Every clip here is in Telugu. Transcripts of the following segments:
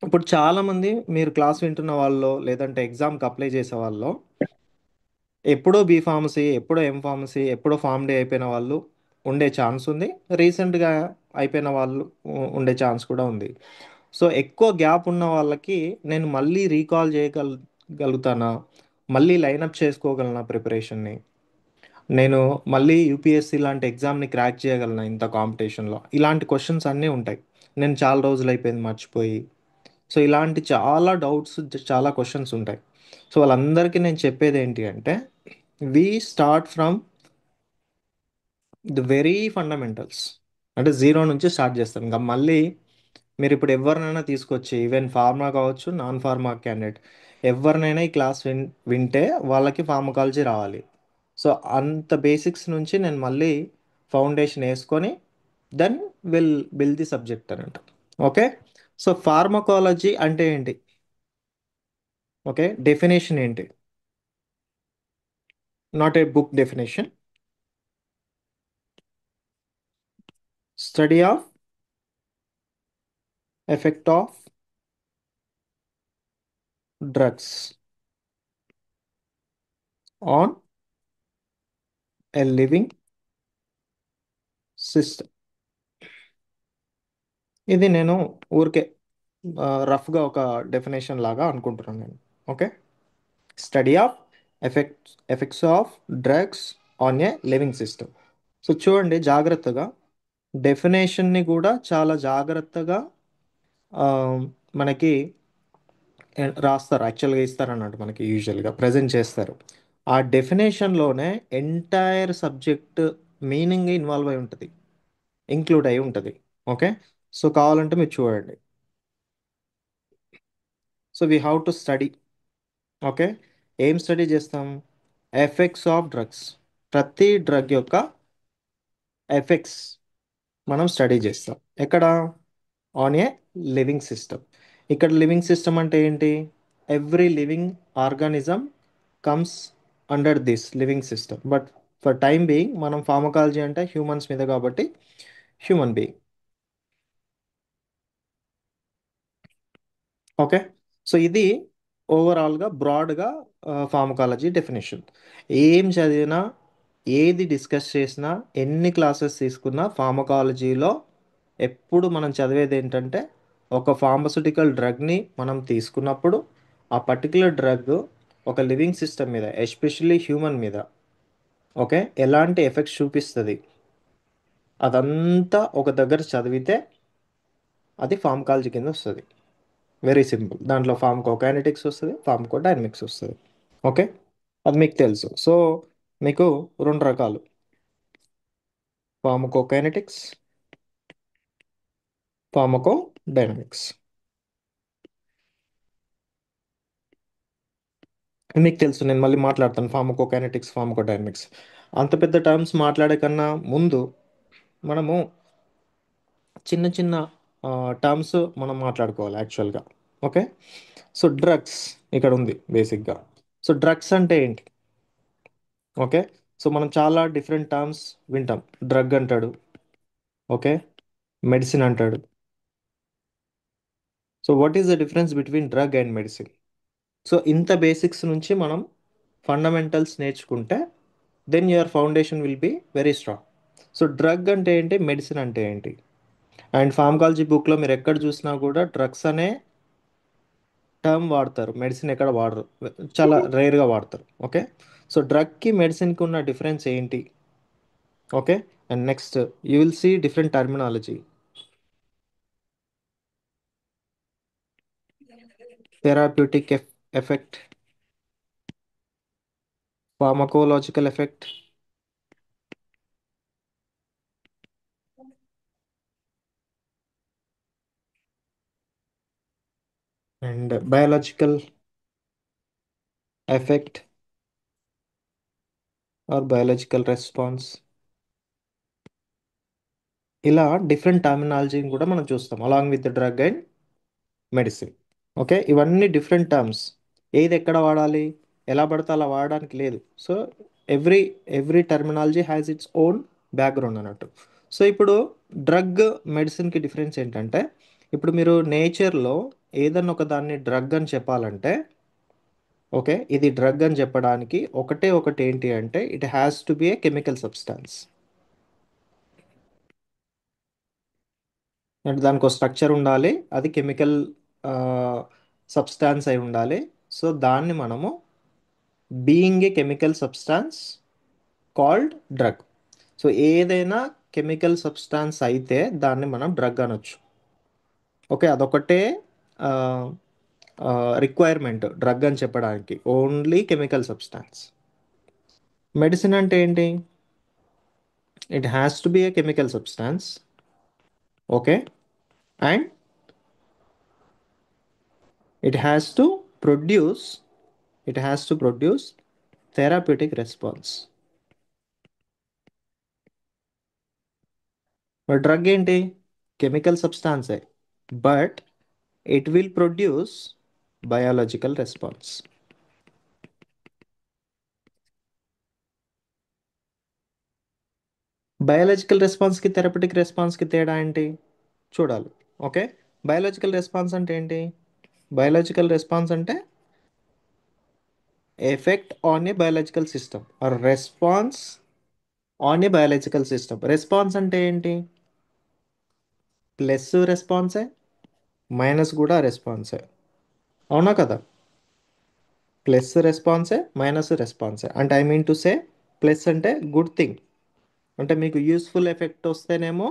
ఇప్పుడు చాలామంది మీరు క్లాస్ వింటున్న వాళ్ళో లేదంటే ఎగ్జామ్కి అప్లై చేసే వాళ్ళో ఎప్పుడో బీ ఫార్మసీ, ఎప్పుడో ఎం ఫార్మసీ, ఎప్పుడో ఫార్మ్ డే అయిపోయిన వాళ్ళు ఉండే ఛాన్స్ ఉంది. రీసెంట్గా అయిపోయిన వాళ్ళు ఉండే ఛాన్స్ కూడా ఉంది. సో ఎక్కువ గ్యాప్ ఉన్న వాళ్ళకి నేను మళ్ళీ రీకాల్ చేయగలుగుతానా, మళ్ళీ లైనప్ చేసుకోగలనా ప్రిపరేషన్ని, నేను మళ్ళీ యూపీఎస్సీ లాంటి ఎగ్జామ్ని క్రాక్ చేయగలనా ఇంత కాంపిటీషన్లో, ఇలాంటి క్వశ్చన్స్ అన్నీ ఉంటాయి. నేను చాలా రోజులు అయిపోయింది మర్చిపోయి. సో ఇలాంటి చాలా డౌట్స్, చాలా క్వశ్చన్స్ ఉంటాయి. సో వాళ్ళందరికీ నేను చెప్పేది ఏంటి అంటే, we start from the very fundamentals. అంటే జీరో నుంచి స్టార్ట్ చేస్తాం. ఇంకా మళ్ళీ మీరు ఇప్పుడు ఎవరినైనా తీసుకొచ్చి, ఈవెన్ ఫార్మా కావచ్చు, నాన్ ఫార్మా క్యాండిడేట్, ఎవరినైనా ఈ క్లాస్ వింటే వాళ్ళకి ఫార్మకాలజీ రావాలి. సో అంత బేసిక్స్ నుంచి నేను మళ్ళీ ఫౌండేషన్ వేసుకొని then will build the subject అన్నట్టు. ఓకే. సో ఫార్మకాలజీ అంటే ఏంటి? ఓకే, డెఫినేషన్ ఏంటి? Not a book definition. Study of effect of drugs on a living system. ఇది నేను ఊరికే రఫ్గా ఒక డెఫినేషన్ లాగా అనుకుంటున్నాను నేను. Okay. Study of effects of drugs on a living system. So చూడండి జాగ్రత్తగా, డెఫినేషన్ని కూడా చాలా జాగ్రత్తగా ఆ, మనకి రాస్తారు. యాక్చువల్గా ఇస్తారు అన్నట్టు, మనకి యూజువల్గా ప్రజెంట్ చేస్తారు. ఆ డెఫినేషన్లోనే ఎంటైర్ సబ్జెక్ట్ మీనింగ్ ఇన్వాల్వ్ అయి ఉంటుంది, ఇంక్లూడ్ అయి ఉంటుంది. ఓకే. సో కావాలంటే మీరు చూడండి. So we have to study. Okay. ఏం స్టడీ చేస్తాం? Effects of drugs. ప్రతి డ్రగ్ యొక్క ఎఫెక్ట్స్ మనం స్టడీ చేస్తాం. ఎక్కడ? On a living system. ఇక్కడ లివింగ్ సిస్టమ్ అంటే ఏంటి? Every living organism comes under this living system. But for time being మనం ఫార్మకాలజీ అంటే హ్యూమన్స్ మీద కాబట్టి హ్యూమన్ బీయింగ్. ఓకే. సో ఇది ఓవరాల్గా బ్రాడ్గా ఫార్మకాలజీ డెఫినేషన్. ఏం చదివినా, ఏది డిస్కస్ చేసినా, ఎన్ని క్లాసెస్ తీసుకున్నా ఫార్మకాలజీలో ఎప్పుడు మనం చదివేది ఏంటంటే, ఒక ఫార్మస్యూటికల్ డ్రగ్ని మనం తీసుకున్నప్పుడు ఆ పర్టికులర్ డ్రగ్ ఒక లివింగ్ సిస్టమ్ మీద, ఎస్పెషల్లీ హ్యూమన్ మీద, ఓకే, ఎలాంటి ఎఫెక్ట్స్ చూపిస్తుంది, అదంతా ఒక దగ్గర చదివితే అది ఫార్మకాలజీ కింద వస్తుంది. Very simple. దాంట్లో ఫార్మకోకైనెటిక్స్ వస్తుంది, ఫార్మకోడైనమిక్స్ వస్తుంది. ఓకే. అది మీకు తెలుసు. సో మీకు రెండు రకాలు: ఫార్మకోకైనెటిక్స్, ఫార్మకోడైనమిక్స్. మీకు తెలుసు, నేను మళ్ళీ మాట్లాడతాను ఫార్మకోకైనెటిక్స్, ఫార్మకోడైనమిక్స్. అంత పెద్ద టర్మ్స్ మాట్లాడే కన్నా ముందు మనము చిన్న చిన్న టర్మ్స్ మనం మాట్లాడుకోవాలి యాక్చువల్గా. ఓకే. సో డ్రగ్స్ ఇక్కడ ఉంది బేసిక్గా. సో డ్రగ్స్ అంటే ఏంటి? ఓకే. సో మనం చాలా డిఫరెంట్ టర్మ్స్ వింటాం. డ్రగ్ అంటాడు, ఓకే, మెడిసిన్ అంటాడు. So what is the difference between drug and medicine? So ఇంత బేసిక్స్ నుంచి మనం ఫండమెంటల్స్ నేర్చుకుంటే then your foundation will be very strong. So drug అంటే ఏంటి, మెడిసిన్ అంటే ఏంటి? అండ్ ఫార్మకాలజీ బుక్లో మీరు ఎక్కడ చూసినా కూడా డ్రగ్స్ అనే టర్మ్ వాడతారు, మెడిసిన్ ఎక్కడ వాడరు, చాలా రేర్గా వాడతారు. ఓకే. సో డ్రగ్కి మెడిసిన్కి ఉన్న డిఫరెన్స్ ఏంటి? Okay. And next you will see different terminology. Therapeutic effect, pharmacological effect, and biological effect or biological response. ఇలా డిఫరెంట్ టర్మినాలజీని కూడా మనం చూస్తాం along with drug and medicine. Okay. ఇవన్నీ డిఫరెంట్ టర్మ్స్. ఏది ఎక్కడ వాడాలి, ఎలా పడితే అలా వాడడానికి లేదు. So every every terminology has its own background అన్నట్టు. సో ఇప్పుడు డ్రగ్ మెడిసిన్కి డిఫరెన్స్ ఏంటంటే, ఇప్పుడు మీరు నేచర్లో ఏదన్నా ఒక దాన్ని డ్రగ్ అని చెప్పాలంటే, ఓకే, ఇది డ్రగ్ అని చెప్పడానికి ఒకటే ఒకటి ఏంటి అంటే it has to be a chemical substance. అంటే దానికి ఒక స్ట్రక్చర్ ఉండాలి, అది కెమికల్ సబ్స్టాన్స్ అయి ఉండాలి. సో దాన్ని మనము being a chemical substance called drug. So ఏదైనా కెమికల్ సబ్స్టాన్స్ అయితే దాన్ని మనం డ్రగ్ అనొచ్చు. ఓకే, అదొకటే రిక్వైర్మెంట్ డ్రగ్ అని చెప్పడానికి, ఓన్లీ కెమికల్ సబ్స్టాన్స్. మెడిసిన్ అంటే ఏంటి? It has to be a chemical substance. Okay, and it has to produce it has to produce therapeutic response. మరి డ్రగ్ ఏంటి? కెమికల్ సబ్స్టాన్సే, but it will produce biological response. Biological రెస్పాన్స్కి థెరపటిక్ రెస్పాన్స్కి తేడా ఏంటి చూడాలి. ఓకే, బయాలజికల్ రెస్పాన్స్ అంటే ఏంటి? బయాలజికల్ రెస్పాన్స్ అంటే effect on a biological system or response on a biological system. Response అంటే ఏంటి? ప్లస్ రెస్పాన్సే, మైనస్ కూడా రెస్పాన్సే. అవునా కదా? ప్లస్ రెస్పాన్సే, మైనస్ రెస్పాన్సే. అంటే I mean to say, plus అంటే గుడ్ థింగ్, అంటే మీకు యూస్ఫుల్ ఎఫెక్ట్ వస్తేనేమో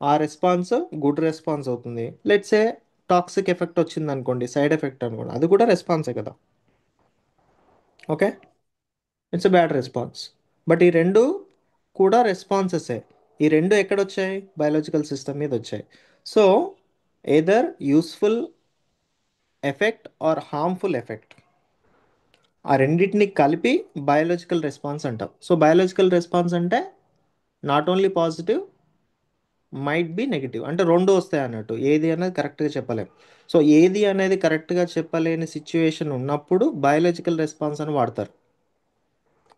ఆ రెస్పాన్స్ గుడ్ రెస్పాన్స్ అవుతుంది. లెట్స్ ఏ టాక్సిక్ ఎఫెక్ట్ వచ్చింది అనుకోండి, సైడ్ ఎఫెక్ట్ అనుకోండి, అది కూడా రెస్పాన్సే కదా. Okay, it's a bad response. But ఈ రెండు కూడా రెస్పాన్సెసే. ఈ రెండు ఎక్కడొచ్చాయి? బయాలజికల్ సిస్టమ్ మీద వచ్చాయి. So either useful effect are harmful effect, ఆ రెండింటిని కలిపి బయాలజికల్ రెస్పాన్స్ అంటాం. సో బయాలజికల్ రెస్పాన్స్ అంటే not only positive, might be negative, అంటే రెండు వస్తాయి అన్నట్టు. ఏది అనేది కరెక్ట్గా చెప్పలేం. సో ఏది అనేది కరెక్ట్గా చెప్పలేని సిచ్యువేషన్ ఉన్నప్పుడు బయాలజికల్ రెస్పాన్స్ అని వాడతారు.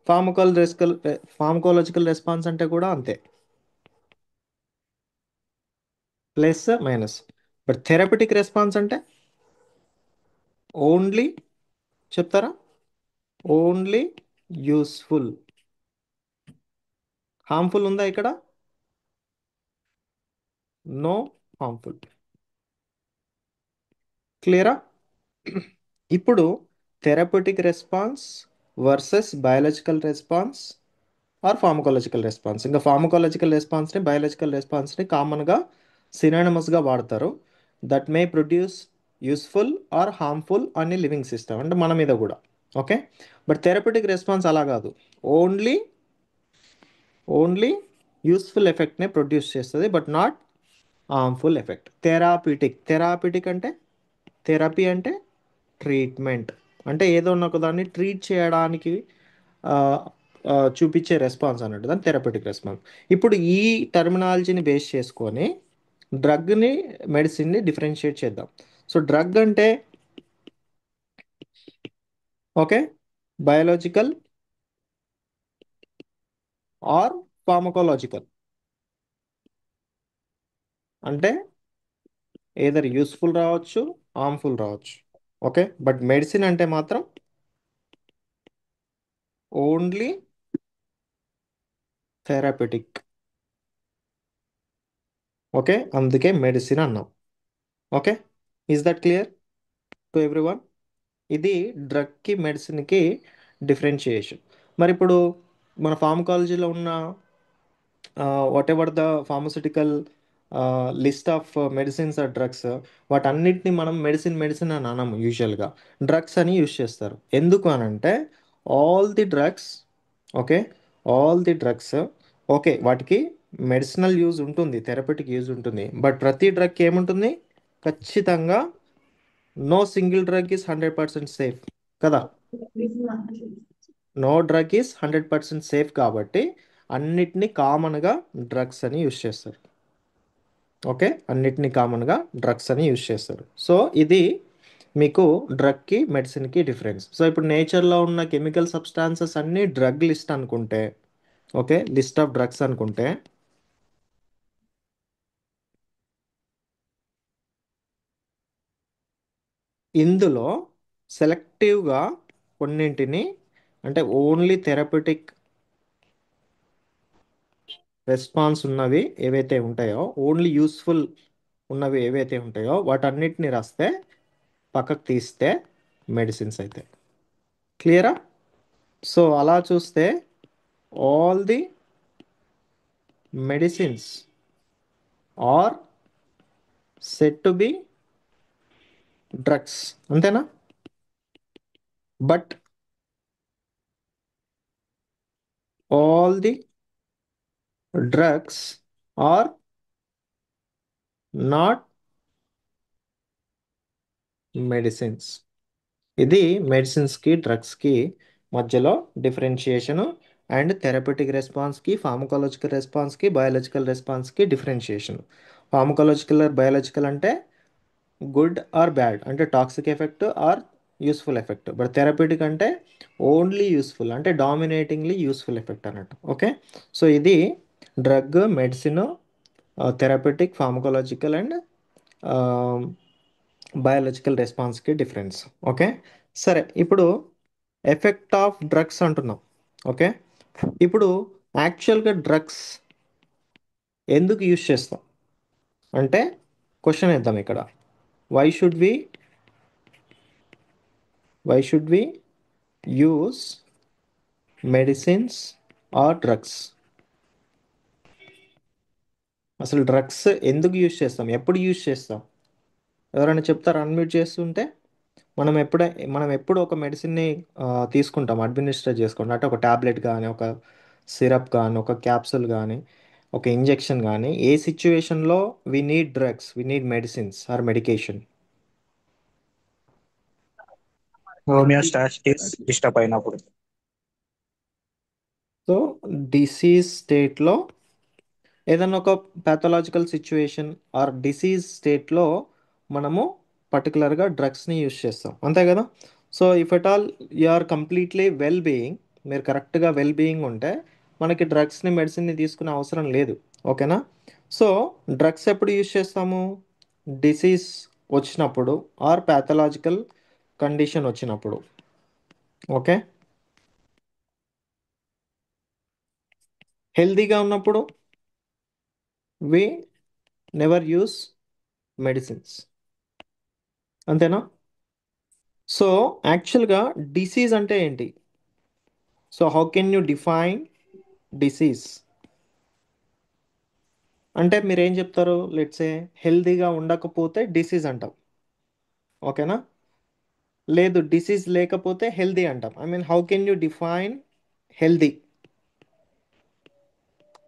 ఫార్మకాలజికల్ ఫార్మకాలజికల్ రెస్పాన్స్ అంటే కూడా అంతే, plus minus. But therapeutic response అంటే ఓన్లీ, చెప్తారా? Only useful. హార్మ్ఫుల్ ఉందా ఇక్కడ? No harmful. క్లియరా? ఇప్పుడు therapeutic response versus biological response or pharmacological response. ఇంకా ఫార్మకాలజికల్ రెస్పాన్స్ని బయాలజికల్ రెస్పాన్స్ని కామన్గా సినానిమస్గా వాడతారు. That may produce useful or harmful అనే లివింగ్ సిస్టమ్, అంటే మన మీద కూడా. ఓకే, బట్ థెరపటిక్ రెస్పాన్స్ అలా కాదు. ఓన్లీ ఓన్లీ యూస్ఫుల్ ఎఫెక్ట్నే ప్రొడ్యూస్ చేస్తుంది, బట్ నాట్ హార్మ్ఫుల్ ఎఫెక్ట్. థెరాపిటిక్ అంటే, థెరపీ అంటే ట్రీట్మెంట్, అంటే ఏదో ఒక దాన్ని ట్రీట్ చేయడానికి ఆ, చూపించే రెస్పాన్స్ అన్నట్టు, దాని థెరపటిక్ రెస్పాన్స్. ఇప్పుడు ఈ టర్మినాలజీని బేస్ చేసుకొని డ్రగ్ని, మెడిసిన్ని డిఫరెన్షియేట్ చేద్దాం. సో డ్రగ్ అంటే, ఓకే, బయాలజికల్ ఆర్ ఫార్మకోలాజికల్, అంటే ఏదర్ యూస్ఫుల్ రావచ్చు, హార్మ్ఫుల్ రావచ్చు. ఓకే, బట్ మెడిసిన్ అంటే మాత్రం ఓన్లీ థెరపటిక్. ఓకే, అందుకే మెడిసిన్ అన్నాం. Okay, is that clear to everyone? ఇది డ్రగ్కి మెడిసిన్కి డిఫరెన్షియేషన్. మరి ఇప్పుడు మన ఫార్మకాలజీలో ఉన్న whatever the pharmaceutical list of medicines or drugs, వాటన్నిటిని మనం మెడిసిన్ మెడిసిన్ అని అనము. యూజువల్గా డ్రగ్స్ అని యూజ్ చేస్తారు. ఎందుకు అని అంటే all the drugs, okay, all the drugs, okay, వాటికి మెడిసినల్ యూజ్ ఉంటుంది, థెరపటిక్ యూజ్ ఉంటుంది, బట్ ప్రతి డ్రగ్కి ఏముంటుంది? ఖచ్చితంగా no single drug is 100% safe కదా. నో డ్రగ్ ఈస్ 100% సేఫ్ కాబట్టి అన్నిటినీ కామన్గా డ్రగ్స్ అని యూజ్ చేస్తారు. ఓకే, అన్నిటినీ కామన్గా డ్రగ్స్ అని యూజ్ చేస్తారు. సో ఇది మీకు డ్రగ్కి మెడిసిన్కి డిఫరెన్స్. సో ఇప్పుడు నేచర్లో ఉన్న కెమికల్ సబ్స్టాన్సెస్ అన్నీ డ్రగ్ లిస్ట్ అనుకుంటే, ఓకే, లిస్ట్ ఆఫ్ డ్రగ్స్ అనుకుంటే, ఇందులో సెలెక్టివ్గా కొన్నింటిని, అంటే ఓన్లీ థెరపటిక్ రెస్పాన్స్ ఉన్నవి ఏవైతే ఉంటాయో, ఓన్లీ యూస్ఫుల్ ఉన్నవి ఏవైతే ఉంటాయో వాటన్నిటిని రాస్తే, పక్కకు తీస్తే మెడిసిన్స్ అయితే. క్లియరా? సో అలా చూస్తే all the medicines are set to be drugs. అంతేనా? But all the drugs are not medicines. ఇది మెడిసిన్స్కి డ్రగ్స్కి మధ్యలో డిఫరెన్షియేషను, అండ్ థెరపటిక్ రెస్పాన్స్కి, ఫార్మకాలజికల్ రెస్పాన్స్కి, బయాలజికల్ రెస్పాన్స్కి డిఫరెన్షియేషన్. ఫార్మకాలజికల్ బయాలజికల్ అంటే గుడ్ ఆర్ బ్యాడ్, అంటే toxic effect or useful effect. But therapeutic అంటే ఓన్లీ యూస్ఫుల్, అంటే డామినేటింగ్లీ యూస్ఫుల్ ఎఫెక్ట్ అన్నట్టు. ఓకే. సో ఇది drug, medicine, therapeutic, pharmacological and biological రెస్పాన్స్కి డిఫరెన్స్. ఓకే. సరే, ఇప్పుడు ఎఫెక్ట్ ఆఫ్ డ్రగ్స్ అంటున్నాం. ఓకే. ఇప్పుడు యాక్చువల్గా డ్రగ్స్ ఎందుకు యూజ్ చేస్తాం అంటే క్వశ్చన్ వేద్దాం ఇక్కడ. Why should we why should we use medicines or drugs? అసలు డ్రగ్స్ ఎందుకు యూజ్ చేస్తాం, ఎప్పుడు యూజ్ చేస్తాం? ఎవరైనా చెప్తారా అన్మ్యూట్ చేస్తుంటే? మనం ఎప్పుడే మనం ఎప్పుడు ఒక మెడిసిన్ని తీసుకుంటాం, అడ్మినిస్టర్ చేసుకుంటాం, అంటే ఒక టాబ్లెట్ కానీ, ఒక సిరప్ కానీ, ఒక క్యాప్సూల్ కానీ, ఒక ఇంజెక్షన్ కానీ, ఏ సిచ్యువేషన్లో we need drugs, we need medicines or medication? Homeostasis disturb అయినప్పుడు. సో డిసీజ్ స్టేట్లో, ఏదైనా ఒక ప్యాథలాజికల్ సిచ్యువేషన్ ఆర్ డిసీజ్ స్టేట్లో మనము పర్టికులర్గా డ్రగ్స్ని యూజ్ చేస్తాం, అంతే కదా? So if at all you are completely well being, మీరు కరెక్ట్గా వెల్ బీయింగ్ ఉంటే మనకి డ్రగ్స్ని, మెడిసిన్ని తీసుకునే అవసరం లేదు. ఓకేనా? సో డ్రగ్స్ ఎప్పుడు యూజ్ చేస్తాము? డిసీజ్ వచ్చినప్పుడు ఆర్ ప్యాథలాజికల్ కండిషన్ వచ్చినప్పుడు. ఓకే. హెల్తీగా ఉన్నప్పుడు వి నెవర్ యూస్ మెడిసిన్స్. అంతేనా? సో యాక్చువల్గా డిసీజ్ అంటే ఏంటి? So how can you define disease? అంటే మీరు ఏం చెప్తారు? లెట్సే హెల్తీగా ఉండకపోతే డిసీజ్ అంటాం. ఓకేనా? లేదు, డిసీజ్ లేకపోతే హెల్తీ అంటాం. I mean how can you define healthy?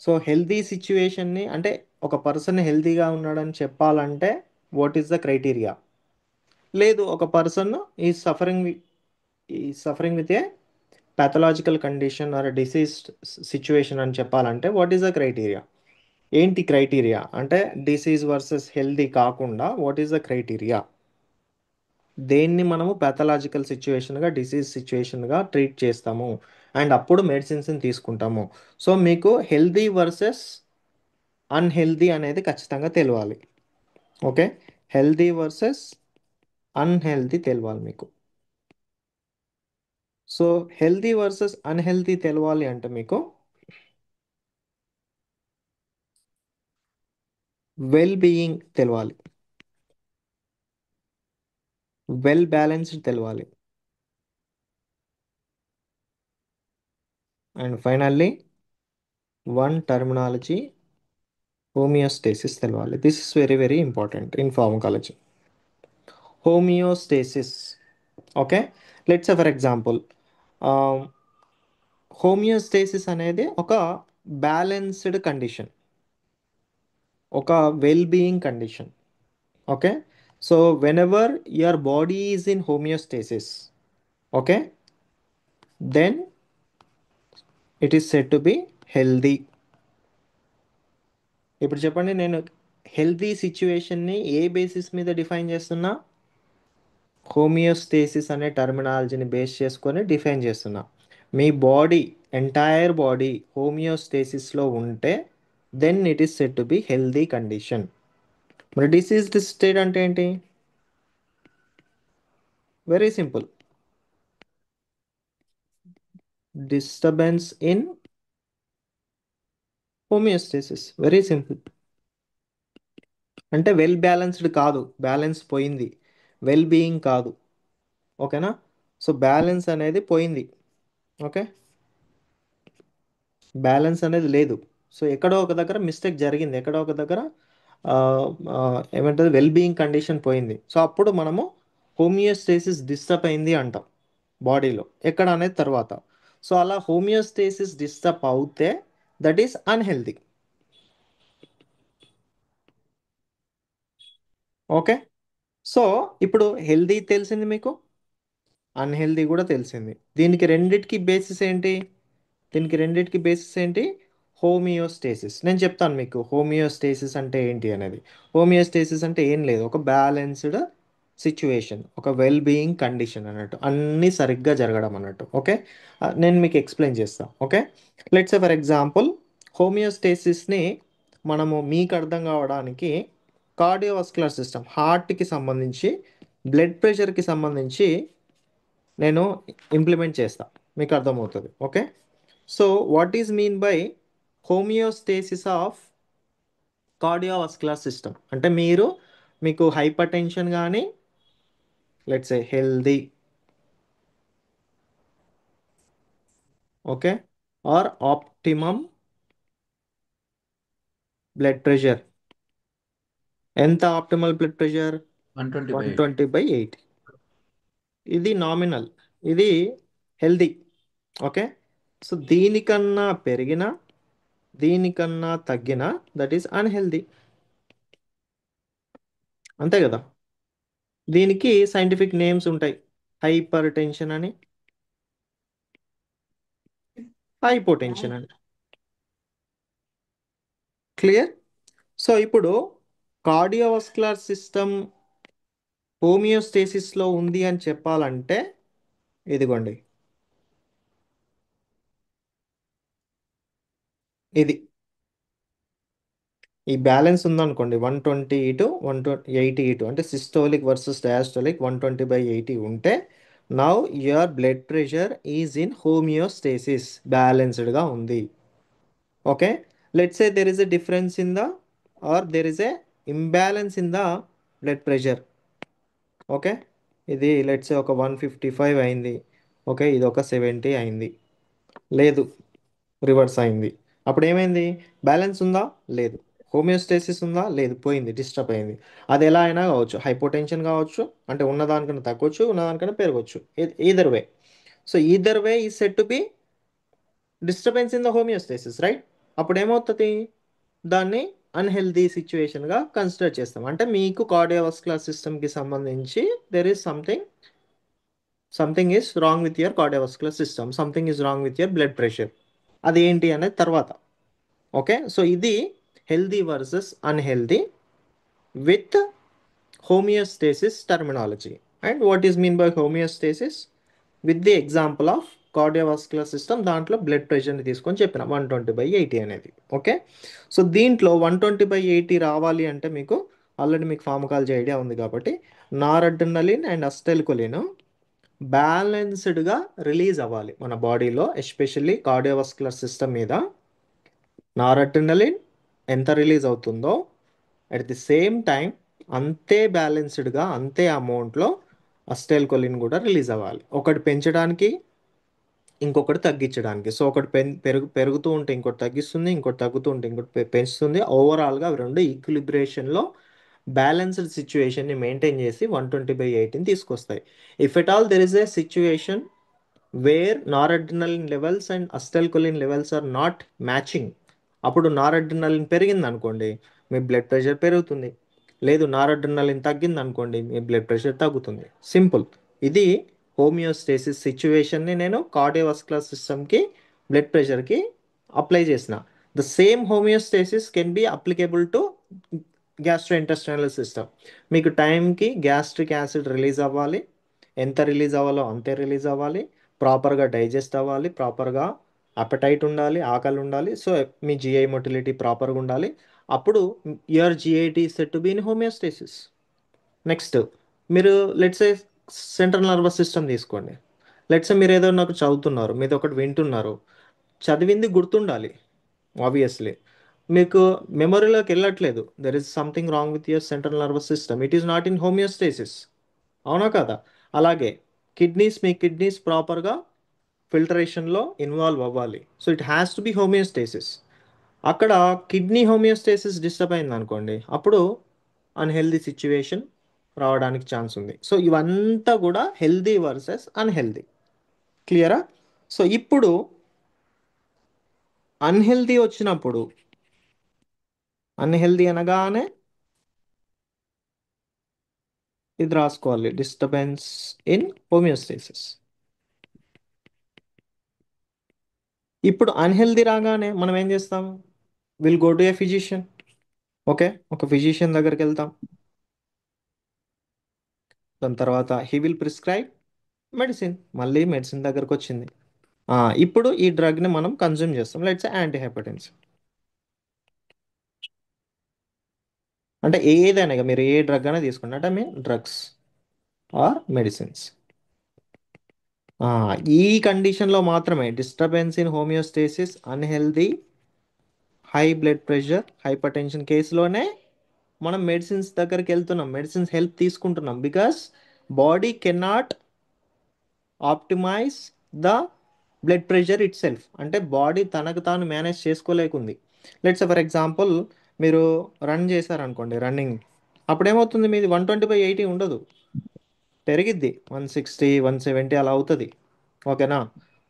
So healthy సిచ్యువేషన్ని, అంటే ఒక పర్సన్ హెల్తీగా ఉన్నాడని చెప్పాలంటే వాట్ ఈస్ ద క్రైటీరియా? లేదు, ఒక పర్సన్ ఈ suffering with a pathological condition or disease situation అని చెప్పాలంటే వాట్ ఈస్ ద క్రైటీరియా? ఏంటి క్రైటీరియా అంటే డిసీజ్ వర్సెస్ హెల్దీ కాకుండా వాట్ ఈస్ ద క్రైటీరియా? దేన్ని మనము ప్యాథలాజికల్ సిచ్యువేషన్గా, డిసీజ్ సిచ్యువేషన్గా ట్రీట్ చేస్తాము, అండ్ అప్పుడు మెడిసిన్స్ని తీసుకుంటాము. సో మీకు హెల్దీ వర్సెస్ అన్హెల్దీ అనేది ఖచ్చితంగా తెలియాలి. ఓకే. హెల్దీ వర్సెస్ అన్హెల్దీ తెలియాలి మీకు. సో హెల్దీ వర్సెస్ అన్హెల్దీ తెలవాలి అంటే మీకు వెల్ బీయింగ్ తెలవాలి, వెల్ బ్యాలెన్స్డ్ తెలవాలి, and finally one terminology homeostasis తెలవాలి. This is very very important in pharmacology. Homeostasis. Okay. Let's for example, homeostasis అనేది ఒక బ్యాలెన్స్డ్ కండిషన్, ఒక well being condition. Okay. So whenever your body is in homeostasis, okay, then it is said to be healthy. ఇప్పుడు చెప్పండి, నేను హెల్తీ సిచ్యువేషన్ని ఏ బేసిస్ మీద డిఫైన్ చేస్తున్నా? హోమియోస్టేసిస్ అనే టర్మినాలజీని బేస్ చేసుకొని డిఫైన్ చేస్తున్నా. మీ బాడీ, ఎంటైర్ బాడీ హోమియోస్టేసిస్లో ఉంటే then it is said to be healthy condition. మరి డిసీజ్డ్ స్టేట్ అంటే ఏంటి? Very simple. Disturbance in homeostasis, very simple. అంటే వెల్ బ్యాలెన్స్డ్ కాదు, బ్యాలెన్స్ పోయింది, వెల్ బీయింగ్ కాదు. ఓకేనా? సో బ్యాలెన్స్ అనేది పోయింది. ఓకే, బ్యాలెన్స్ అనేది లేదు. సో ఎక్కడో ఒక దగ్గర మిస్టేక్ జరిగింది, ఎక్కడో ఒక దగ్గర ఆ, ఆ, ఏమంటుంది, వెల్ బీయింగ్ కండిషన్ పోయింది. సో అప్పుడు మనము హోమియోస్టేసిస్ డిస్టర్బ్ అయింది అంటాం బాడీలో, ఎక్కడ అనేది తర్వాత. సో అలా హోమియోస్టేసిస్ డిస్టర్బ్ అవుతే that is unhealthy. Okay, so ఇప్పుడు హెల్దీ తెలిసింది మీకు, అన్హెల్దీ కూడా తెలిసింది. దీనికి రెండిటికి బేసిస్ ఏంటి? దీనికి రెండిటికి బేసిస్ ఏంటి? హోమియోస్టేసిస్. నేను చెప్తాను మీకు హోమియోస్టేసిస్ అంటే ఏంటి అనేది. హోమియోస్టేసిస్ అంటే ఏం లేదు, ఒక బ్యాలెన్స్డ్ సిచ్యువేషన్, ఒక వెల్ బీయింగ్ కండిషన్ అన్నట్టు, అన్నీ సరిగ్గా జరగడం అన్నట్టు. ఓకే, నేను మీకు ఎక్స్ప్లెయిన్ చేస్తాను. ఓకే, లెట్స్ ఫర్ ఎగ్జాంపుల్, హోమియోస్టేసిస్ని మనము మీకు అర్థం కావడానికి కార్డియోవాస్కులర్ సిస్టమ్, హార్ట్కి సంబంధించి, బ్లడ్ ప్రెషర్కి సంబంధించి నేను ఇంప్లిమెంట్ చేస్తా, మీకు అర్థమవుతుంది. Okay, so what is mean by homeostasis of cardiovascular system అంటే, మీకు హైపర్ టెన్షన్ కానీ, let's a healthy, okay, or optimum blood pressure. ఎంత optimal blood pressure? 120 one by 80. Twenty by eighty ఇది నామినల్, ఇది హెల్దీ. ఓకే, సో దీనికన్నా పెరిగిన, దీనికన్నా తగ్గిన, దట్ ఈస్ అన్హెల్దీ. అంతే కదా? దీనికి సైంటిఫిక్ నేమ్స్ ఉంటాయి, హైపర్ టెన్షన్ అని, హైపోటెన్షన్ అని. క్లియర్? సో ఇప్పుడు కార్డియోవాస్కులర్ సిస్టమ్ హోమియోస్టేసిస్లో ఉంది అని చెప్పాలంటే, ఇదిగోండి, ఇది ఈ బ్యాలెన్స్ ఉందనుకోండి, 120/180 అంటే సిస్టోలిక్ వర్సెస్ డయాస్టోలిక్ 120/80 ఉంటే, now your blood pressure is in homeostasis, బ్యాలెన్స్డ్గా ఉంది. Okay, let's say there is a difference in the, or there is a imbalance in the blood pressure. Okay, ఇది లెట్స్ సే ఒక 155 అయింది, ఓకే, ఇది ఒక 70 అయింది, లేదు, రివర్స్ అయింది. అప్పుడు ఏమైంది? బ్యాలెన్స్ ఉందా? లేదు. హోమియోస్టేసిస్ ఉందా? లేదు, పోయింది, డిస్టర్బ్ అయింది. అది ఎలా అయినా కావచ్చు, హైపోటెన్షన్ కావచ్చు, అంటే ఉన్నదానికన్నా తగ్గొచ్చు, ఉన్నదానికన్నా పెరగవచ్చు, either way. So either way ఈ set to be disturbance in the homeostasis, right? అప్పుడు ఏమవుతుంది? దాన్ని అన్హెల్దీ సిచ్యువేషన్గా కన్సిడర్ చేస్తాం. అంటే మీకు కార్డియోవాస్కులర్ సిస్టమ్కి సంబంధించి there is something is wrong with your cardiovascular system, something is wrong with your blood pressure. అది ఏంటి అనేది తర్వాత. ఓకే, సో ఇది healthy versus unhealthy with homeostasis terminology. And what is mean by homeostasis with the example of cardiovascular system, దాంట్లో బ్లడ్ ప్రెషర్ని తీసుకొని చెప్పిన 120/80 అనేది. ఓకే, సో దీంట్లో 120/80 రావాలి అంటే మీకు ఆల్రెడీ మీకు ఫార్మకాలజీ ఐడియా ఉంది కాబట్టి, నారడ్రినలిన్ అండ్ అస్టెల్కోలిన్ బ్యాలెన్స్డ్గా రిలీజ్ అవ్వాలి మన బాడీలో, ఎస్పెషల్లీ కార్డియోవాస్కులర్ సిస్టమ్ మీద. నారడ్రినలిన్ ఎంత రిలీజ్ అవుతుందో, అట్ ది సేమ్ టైం అంతే బ్యాలెన్స్డ్గా, అంతే అమౌంట్లో అస్టైల్కోలిన్ కూడా రిలీజ్ అవ్వాలి. ఒకటి పెంచడానికి, ఇంకొకటి తగ్గించడానికి. సో ఒకటి పెరుగుతూ ఉంటే ఇంకోటి తగ్గిస్తుంది, ఇంకోటి తగ్గుతూ ఉంటే ఇంకోటి పెంచుతుంది. ఓవరాల్గా అవి రెండు ఈక్విలిబ్రేషన్లో బ్యాలెన్స్డ్ సిచ్యువేషన్ని మెయింటైన్ చేసి 120/80 తీసుకొస్తాయి. If at all there is a situation where noradrenaline levels and acetylcholine levels are not matching, అప్పుడు నారడ్రినలిన్ పెరిగింది అనుకోండి, మీ బ్లడ్ ప్రెషర్ పెరుగుతుంది. లేదు, నారడ్రినలిన్ తగ్గింది అనుకోండి, మీ బ్లడ్ ప్రెషర్ తగ్గుతుంది. సింపుల్. ఇది హోమియోస్టేసిస్ సిచ్యువేషన్ని నేను కార్డియోవాస్కులర్ సిస్టమ్కి, బ్లడ్ ప్రెషర్కి అప్లై చేసిన. The same homeostasis can be applicable to gastrointestinal system. మీకు టైంకి గ్యాస్ట్రిక్ యాసిడ్ రిలీజ్ అవ్వాలి, ఎంత రిలీజ్ అవ్వాలో అంతే రిలీజ్ అవ్వాలి, ప్రాపర్గా డైజెస్ట్ అవ్వాలి, ప్రాపర్గా అపటైట్ ఉండాలి, ఆకలి ఉండాలి. సో మీ జిఐ మొటిలిటీ ప్రాపర్గా ఉండాలి. అప్పుడు your GIT set to be in homeostasis. Next, మీరు let's say central nervous system తీసుకోండి. లెట్స్ మీరు ఏదో నాకు చదువుతున్నారు, మీద ఒకటి వింటున్నారు, చదివింది గుర్తుండాలి ఆబ్వియస్లీ. మీకు మెమొరీలోకి వెళ్ళట్లేదు. There is something wrong with your central nervous system, it is not in homeostasis. అవునా కదా? అలాగే మీ కిడ్నీస్ ప్రాపర్గా ఫిల్టరేషన్లో ఇన్వాల్వ్ అవ్వాలి. So it has to B homeostasis. అక్కడ కిడ్నీ హోమియోస్టేసిస్ డిస్టర్బ్ అయింది అనుకోండి, అప్పుడు అన్హెల్దీ సిచ్యువేషన్ రావడానికి ఛాన్స్ ఉంది. సో ఇవంతా కూడా హెల్దీ వర్సెస్ అన్హెల్దీ. క్లియరా? సో ఇప్పుడు అన్హెల్దీ వచ్చినప్పుడు, అన్హెల్దీ అనగానే ఇది రాసుకోవాలి, డిస్టర్బెన్స్ ఇన్ హోమియోస్టేసిస్. ఇప్పుడు అన్హెల్దీ రాగానే మనం ఏం చేస్తాం? Will go to A physician. Okay, ఒక ఫిజిషియన్ దగ్గరికి వెళ్తాం. దాని తర్వాత హీ విల్ ప్రిస్క్రైబ్ మెడిసిన్. మళ్ళీ మెడిసిన్ దగ్గరకు వచ్చింది. ఇప్పుడు ఈ డ్రగ్ని మనం కన్జ్యూమ్ చేస్తాం, లెట్స్ యాంటీ హైపర్టెన్సివ్. అంటే ఏదైనా ఇక మీరు ఏ డ్రగ్ అయినా తీసుకోండి, అంటే మీన్ డ్రగ్స్ ఆర్ మెడిసిన్స్. ఈ కండిషన్లో మాత్రమే disturbance in homeostasis, unhealthy, high blood pressure, hypertension కేసులోనే మనం మెడిసిన్స్ దగ్గరికి వెళ్తున్నాం, మెడిసిన్స్ హెల్ప్ తీసుకుంటున్నాం. Because body cannot optimize the blood pressure itself. అంటే బాడీ తనకు తాను మేనేజ్ చేసుకోలేకుంది. లెట్స్ ఫర్ ఎగ్జాంపుల్, మీరు రన్ చేశారనుకోండి, రన్నింగ్, అప్పుడు ఏమవుతుంది? మీది 120/80 ఉండదు, పెరిగిద్ది 160, 170 అలా అవుతుంది. ఓకేనా?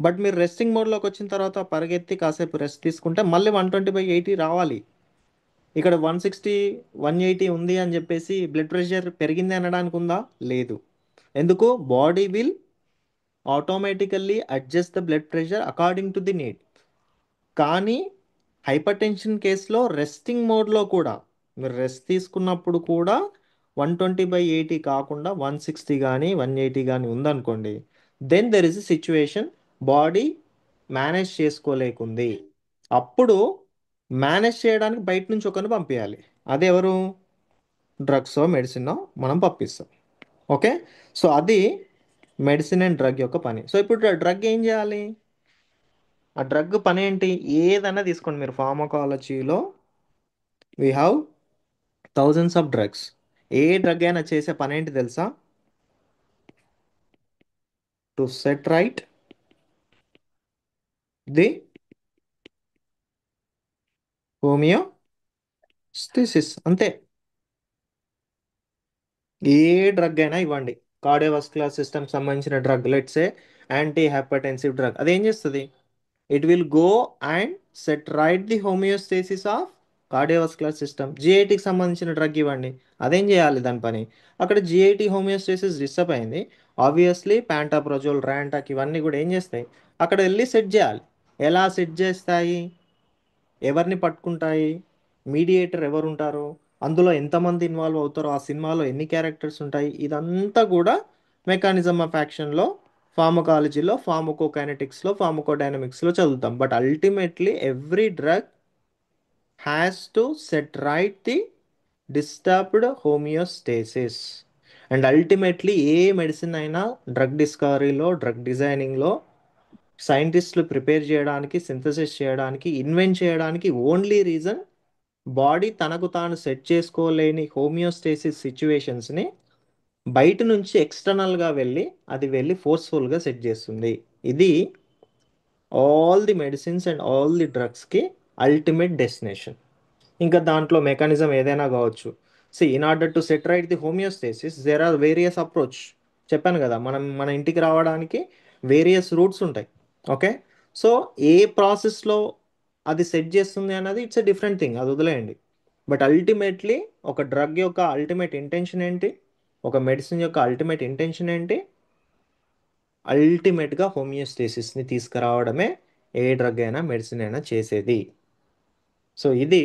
బట్ మీరు రెస్టింగ్ మోడ్లోకి వచ్చిన తర్వాత పరిగెత్తి కాసేపు రెస్ట్ తీసుకుంటే మళ్ళీ 120/80 రావాలి. ఇక్కడ 160, 180 ఉంది అని చెప్పేసి బ్లడ్ ప్రెషర్ పెరిగింది అనడానికి ఉందా? లేదు. ఎందుకు? Body will automatically adjust the blood pressure according to the need. కానీ హైపర్ టెన్షన్ కేసులో రెస్టింగ్ మోడ్లో కూడా, మీరు రెస్ట్ తీసుకున్నప్పుడు కూడా 120/80 కాకుండా 160 కానీ 180 కానీ ఉందనుకోండి, then there is a situation, body manage చేసుకోలేకుంది. అప్పుడు మేనేజ్ చేయడానికి బయట నుంచి ఒకరిని పంపించాలి. అది ఎవరు? డ్రగ్సో మెడిసినో మనం పంపిస్తాం. ఓకే. సో అది మెడిసిన్ అండ్ డ్రగ్ యొక్క పని. సో ఇప్పుడు డ్రగ్ ఏం చేయాలి? ఆ డ్రగ్ పని ఏంటి? ఏదైనా తీసుకోండి, మీరు ఫార్మకాలజీలో we have thousands of drugs. ఏ డ్రగ్ అయినా చేసే పని ఏంటి తెలుసా? To set right the homeostasis, అంతే. ఏ డ్రగ్ అయినా ఇవ్వండి, కార్డియోవాస్కులర్ సిస్టమ్ సంబంధించిన drug, let's say anti hypertensive drug, అదేం చేస్తుంది? It will go and set right the homeostasis of cardiovascular system. జిఐటికి సంబంధించిన డ్రగ్ ఇవ్వండి, అదేం చేయాలి దాని పని? అక్కడ జిఐటి హోమియోస్టేసిస్ డిస్టర్బ్ అయింది, ఆబ్వియస్లీ ప్యాంటాప్రజోల్, ర్యాంటాక్ ఇవన్నీ కూడా ఏం చేస్తాయి? అక్కడ వెళ్ళి సెట్ చేయాలి. ఎలా సెట్ చేస్తాయి? ఎవరిని పట్టుకుంటాయి? మీడియేటర్ ఎవరు ఉంటారు? అందులో ఎంతమంది ఇన్వాల్వ్ అవుతారో, ఆ సినిమాలో ఎన్ని క్యారెక్టర్స్ ఉంటాయి, ఇదంతా కూడా మెకానిజం ఆఫ్ యాక్షన్లో, ఫార్మకాలజీలో, ఫార్మకోకైనెటిక్స్లో, ఫార్మకోడైనమిక్స్లో చదువుతాం. But ultimately every drug has to set right the disturbed homeostasis. And ultimately A medicine అయినా డ్రగ్ డిస్కవరీలో, డ్రగ్ డిజైనింగ్లో సైంటిస్టులు ప్రిపేర్ చేయడానికి, సింథసిస్ చేయడానికి, ఇన్వెంట్ చేయడానికి ఓన్లీ రీజన్, బాడీ తనకు తాను సెట్ చేసుకోలేని హోమియోస్టేసిస్ సిచ్యువేషన్స్ని బయట నుంచి ఎక్స్టర్నల్గా వెళ్ళి, అది వెళ్ళి ఫోర్స్ఫుల్గా సెట్ చేస్తుంది. ఇది all the medicines and all the డ్రగ్స్కి అల్టిమేట్ డెస్టినేషన్. ఇంకా దాంట్లో మెకానిజం ఏదైనా కావచ్చు. In order to set right the homeostasis there are various approach. చెప్పాను కదా, మనం మన ఇంటికి రావడానికి వేరియస్ రూట్స్ ఉంటాయి. ఓకే. సో ఏ ప్రాసెస్లో అది సెట్ చేస్తుంది అన్నది ఇట్స్ ఎ డిఫరెంట్ థింగ్, అది వదిలేయండి. బట్ అల్టిమేట్లీ ఒక డ్రగ్ యొక్క అల్టిమేట్ ఇంటెన్షన్ ఏంటి? ఒక మెడిసిన్ యొక్క అల్టిమేట్ ఇంటెన్షన్ ఏంటి? అల్టిమేట్గా హోమియోస్టేసిస్ని తీసుకురావడమే ఏ డ్రగ్ అయినా, మెడిసిన్ అయినా చేసేది. సో ఇది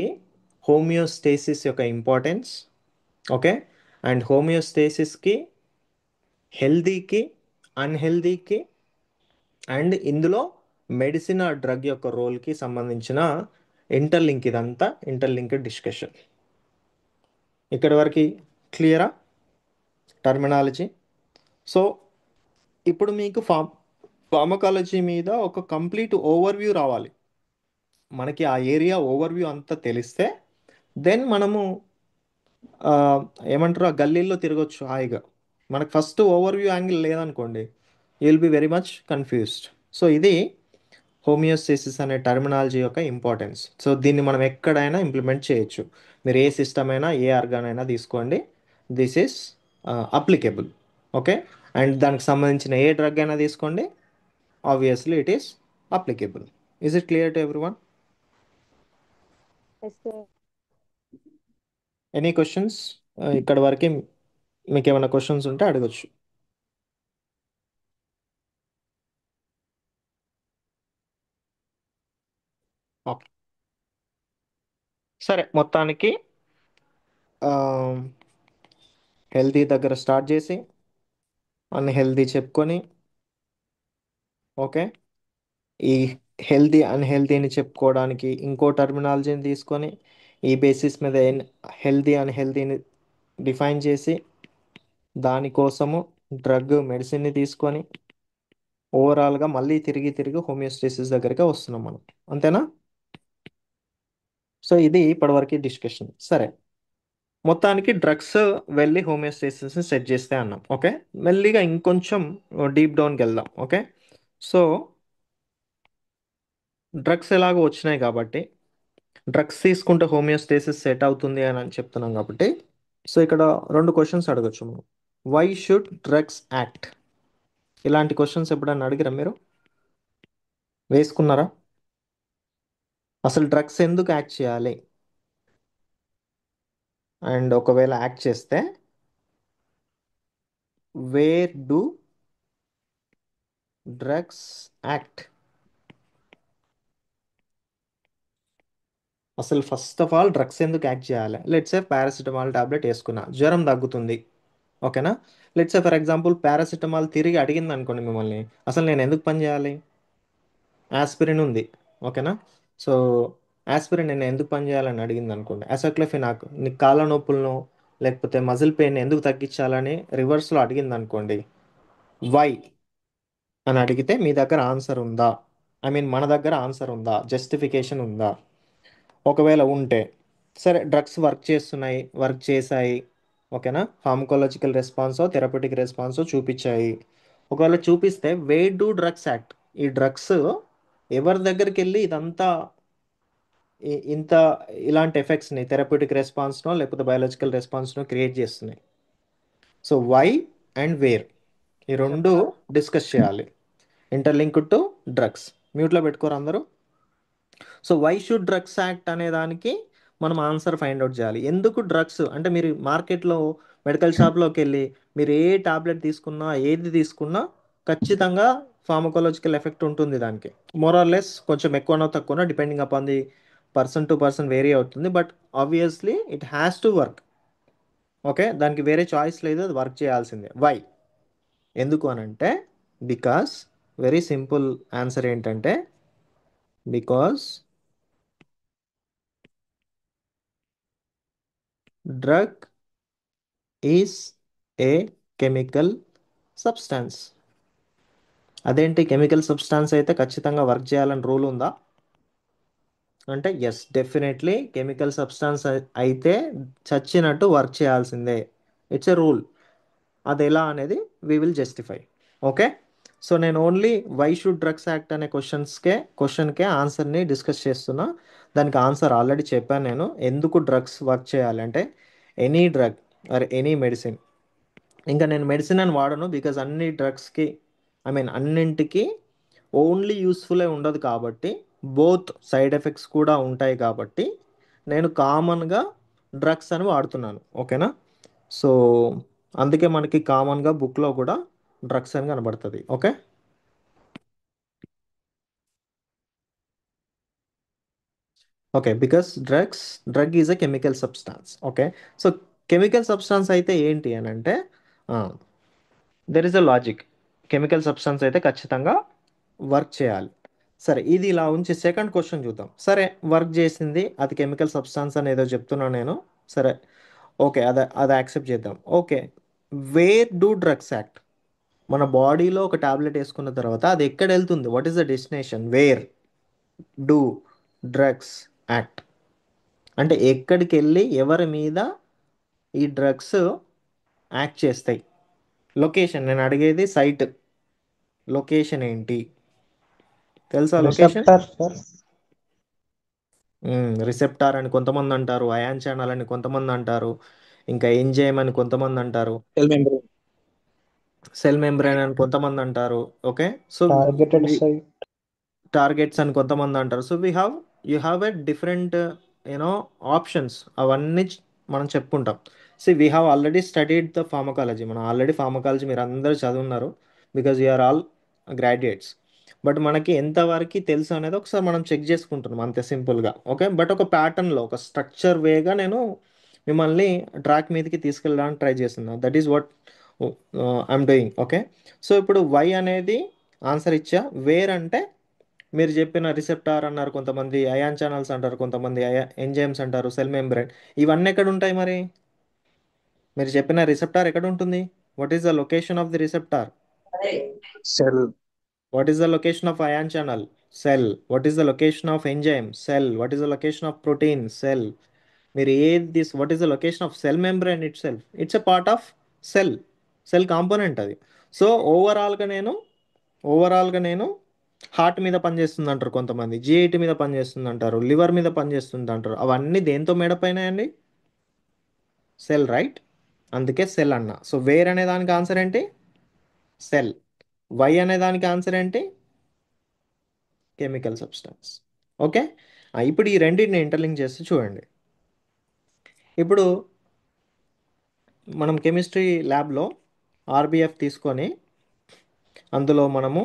హోమియోస్టేసిస్ యొక్క ఇంపార్టెన్స్. ఓకే. అండ్ హోమియోస్టేసిస్కి, హెల్దీకి, అన్హెల్దీకి, అండ్ ఇందులో మెడిసిన్ ఆ డ్రగ్ యొక్క రోల్కి సంబంధించిన ఇంటర్లింక్, ఇదంతా ఇంటర్లింక్ డిస్కషన్. ఇక్కడి వరకు క్లియరా టర్మినాలజీ? సో ఇప్పుడు మీకు ఫార్మకాలజీ మీద ఒక కంప్లీట్ ఓవర్వ్యూ రావాలి. మనకి ఆ ఏరియా ఓవర్వ్యూ అంతా తెలిస్తే దెన్ మనము ఆ, ఏమంటారు, ఆ గల్లీల్లో తిరగొచ్చు హాయిగా. మనకు ఫస్ట్ ఓవర్వ్యూ యాంగిల్ లేదనుకోండి, you will be very much confused. So ఇది హోమియోస్టేసిస్ అనే టర్మినాలజీ యొక్క ఇంపార్టెన్స్. సో దీన్ని మనం ఎక్కడైనా ఇంప్లిమెంట్ చేయొచ్చు. మీరు ఏ సిస్టమ్ అయినా ఏ ఆర్గాన్ అయినా తీసుకోండి, this is applicable. Okay. And దానికి సంబంధించిన ఏ డ్రగ్ అయినా తీసుకోండి, obviously it is applicable. Is it clear to everyone? Yes sir. Any questions? ఇక్కడ వరకు మీకు ఏమైనా క్వశ్చన్స్ ఉంటే అడగచ్చు. ఓకే. సరే, మొత్తానికి హెల్తీ దగ్గర స్టార్ట్ చేసి అన్హెల్తీ చెప్పుకొని, ఓకే, ఈ హెల్తీ అన్హెల్తీని చెప్పుకోవడానికి ఇంకో టర్మినాలజీని తీసుకొని ఈ బేసిస్ మీద హెల్తీ అన్హెల్తీని డిఫైన్ చేసి దానికోసము డ్రగ్ మెడిసిన్ని తీసుకొని ఓవరాల్గా మళ్ళీ తిరిగి తిరిగి హోమియోస్టేసిస్ దగ్గరికి వస్తున్నాం మనం. అంతేనా? సో ఇది ఇప్పటివరకు డిస్కషన్. సరే, మొత్తానికి డ్రగ్స్ వెళ్ళి హోమియోస్టేసిస్ని సెట్ చేస్తే అన్నాం. ఓకే. మెల్లిగా ఇంకొంచెం డీప్ డౌన్కి వెళ్దాం. ఓకే. సో డ్రగ్స్ ఎలాగో వచ్చినాయి కాబట్టి, డ్రగ్స్ తీసుకుంటే హోమియోస్టేసిస్ సెట్ అవుతుంది అని చెప్తున్నాం కాబట్టి, సో ఇక్కడ రెండు క్వశ్చన్స్ అడగచ్చు మనం. Why should drugs act? ఇలాంటి క్వశ్చన్స్ ఎప్పుడైనా అడిగిరా మీరు? వేసుకున్నారా? అసలు డ్రగ్స్ ఎందుకు యాక్ట్ చేయాలి? అండ్ ఒకవేళ యాక్ట్ చేస్తే వేర్ డు డ్రగ్స్ యాక్ట్? అసలు ఫస్ట్ ఆఫ్ ఆల్ డ్రగ్స్ ఎందుకు యాక్ట్ చేయాలి? లెట్స్ సే పారాసిటమాల్ టాబ్లెట్ వేసుకున్నా, జ్వరం తగ్గుతుంది, ఓకేనా? Let's say for example paracetamol తిరిగి అడిగింది అనుకోండి మిమ్మల్ని, అసలు నేను ఎందుకు పని చేయాలి? ఆస్పిరిన్ ఉంది, ఓకేనా? సో ఆస్పిరిన్ నేను ఎందుకు పని చేయాలని అడిగింది అనుకోండి, అసోక్లెఫినాక్ నీకు కాళ్ళ నొప్పులను లేకపోతే మజిల్ పెయిన్ ఎందుకు తగ్గించాలని రివర్స్లో అడిగింది అనుకోండి, వై అని అడిగితే మీ దగ్గర ఆన్సర్ ఉందా? ఐ మీన్ మన దగ్గర ఆన్సర్ ఉందా, జస్టిఫికేషన్ ఉందా? ఒకవేళ ఉంటే సరే, డ్రగ్స్ వర్క్ చేస్తున్నాయి, వర్క్ చేశాయి, ఓకేనా, ఫార్మకోలాజికల్ రెస్పాన్సో థెరపటిక్ రెస్పాన్సో చూపించాయి. ఒకవేళ చూపిస్తే వే డూ డ్రగ్స్ యాక్ట్? ఈ డ్రగ్స్ ఎవరి దగ్గరికి వెళ్ళి ఇదంతా ఇంత ఇలాంటి ఎఫెక్ట్స్ని, థెరపటిక్ రెస్పాన్స్నో లేకపోతే బయాలజికల్ రెస్పాన్స్నో క్రియేట్ చేస్తున్నాయి? సో వై అండ్ వేర్, ఈ రెండు డిస్కస్ చేయాలి. Interlinked to drugs. మ్యూట్లో పెట్టుకోరు అందరూ. So why should drugs act అనే దానికి మనం ఆన్సర్ ఫైండ్ అవుట్ చేయాలి. ఎందుకు డ్రగ్స్ అంటే, మీరు మార్కెట్లో మెడికల్ షాప్లోకి వెళ్ళి మీరు ఏ టాబ్లెట్ తీసుకున్నా ఏది తీసుకున్నా ఖచ్చితంగా ఫార్మకోలాజికల్ ఎఫెక్ట్ ఉంటుంది దానికి. మోరార్లెస్ కొంచెం ఎక్కువనో తక్కువనో depending upon the person to person vary అవుతుంది, but obviously it has to work. Okay, దానికి వేరే చాయిస్ లేదు, అది వర్క్ చేయాల్సిందే. వై? ఎందుకు అని అంటే, బికాస్ వెరీ సింపుల్ ఆన్సర్ ఏంటంటే, because drug is a chemical substance. అదేంటి, కెమికల్ సబ్స్టాన్స్ అయితే ఖచ్చితంగా వర్క్ చేయాలని రూల్ ఉందా అంటే, ఎస్, డెఫినెట్లీ కెమికల్ సబ్స్టాన్స్ అయితే చచ్చినట్టు వర్క్ చేయాల్సిందే. It's a rule. అది ఎలా అనేది we will justify. Okay. So నేను only why should drugs act అనే క్వశ్చన్కే ఆన్సర్ని డిస్కస్ చేస్తున్నా. దానికి ఆన్సర్ ఆల్రెడీ చెప్పాను నేను. ఎందుకు డ్రగ్స్ వర్క్ చేయాలి అంటే, any drug or any medicine, ఇంకా నేను మెడిసిన్ అని వాడను, బికాజ్ అన్ని డ్రగ్స్కి, ఐ మీన్ అన్నింటికి ఓన్లీ యూస్ఫుల్లే ఉండదు కాబట్టి, బోత్ సైడ్ ఎఫెక్ట్స్ కూడా ఉంటాయి కాబట్టి నేను కామన్గా డ్రగ్స్ అని వాడుతున్నాను. ఓకేనా? సో అందుకే మనకి కామన్గా బుక్లో కూడా డ్రగ్స్ అని కనబడుతుంది. Okay. Okay, because drug is a chemical substance. Okay. So chemical substance అయితే ఏంటి అని అంటే, there is a logic. Chemical substance అయితే ఖచ్చితంగా వర్క్ చేయాలి. సరే, ఇది ఇలా ఉంచి సెకండ్ క్వశ్చన్ చూద్దాం. సరే, వర్క్ చేసింది, అది కెమికల్ సబ్స్టాన్స్ అని ఏదో చెప్తున్నాను నేను. సరే, ఓకే, అది అది యాక్సెప్ట్ చేద్దాం. Okay, where do drugs act? మన బాడీలో ఒక టాబ్లెట్ వేసుకున్న తర్వాత అది ఎక్కడ వెళ్తుంది, what is the destination, where do drugs act, అంటే ఎక్కడికి వెళ్ళి ఎవరి మీద ఈ డ్రగ్స్ యాక్ట్ చేస్తాయి. లొకేషన్, నేను అడిగేది సైట్, లొకేషన్ ఏంటి, తెలుసా లొకేషన్? Receptor sir. రిసెప్టార్ అని కొంతమంది అంటారు, అయాన్ ఛానల్ అని కొంతమంది అంటారు, ఇంకా ఎంజైమ్ అని కొంతమంది అంటారు, సెల్ మెంబ్రేన్. సెల్ మెంబ్రేన్ అని కొంతమంది అంటారు. Okay. So targeted site. Targets అని కొంతమంది అంటారు. So you have a different you know options, అవన్నీ మనం చెప్పుకుంటాం. So we have already studied the pharmacology, మనం ఆల్రెడీ ఫార్మకాలజీ మీరు అందరూ చదువున్నారు, because you are all graduates. But మనకి ఎంతవరకు తెలుసు అనేది ఒకసారి మనం చెక్ చేసుకుంటున్నాం అంతే సింపుల్గా. ఓకే, బట్ ఒక ప్యాటర్న్లో ఒక స్ట్రక్చర్ వేగా నేను మిమ్మల్ని ట్రాక్ మీదకి తీసుకెళ్ళడానికి ట్రై చేస్తున్నాను. That is what I'm doing. Okay. So ఇప్పుడు వై అనేది ఆన్సర్ ఇచ్చా, వేర్ అంటే మీరు చెప్పిన రిసెప్టార్ అన్నారు కొంతమంది, అయాన్ ఛానల్స్ అంటారు కొంతమంది, ఎంజైమ్స్ అంటారు, సెల్ మెంబ్రేన్, ఇవన్నీ ఎక్కడ ఉంటాయి మరి? మీరు చెప్పిన రిసెప్టార్ ఎక్కడ ఉంటుంది? What is the location of the receptor? Cell. What is the location of ion channel? Cell. What is the location of enzyme? Cell. What is the location of protein? Cell. మీరు ఏది this, what is the location of cell membrane itself? It's a part of cell, cell component అది. సో ఓవరాల్గా నేను హార్ట్ మీద పనిచేస్తుంది అంటారు కొంతమంది, జిఐటి మీద పనిచేస్తుంది అంటారు, లివర్ మీద పనిచేస్తుంది అంటారు, అవన్నీ దేంతో మేడపైనాయండి? Cell, right? అందుకే సెల్ అన్న. సో వేర్ అనే దానికి ఆన్సర్ ఏంటి? సెల్. వై అనే దానికి ఆన్సర్ ఏంటి? Chemical substance. ఓకే. ఇప్పుడు ఈ రెండింటిని ఇంటర్లింక్ చేస్తే చూడండి. ఇప్పుడు మనం కెమిస్ట్రీ ల్యాబ్లో ఆర్బిఎఫ్ తీసుకొని అందులో మనము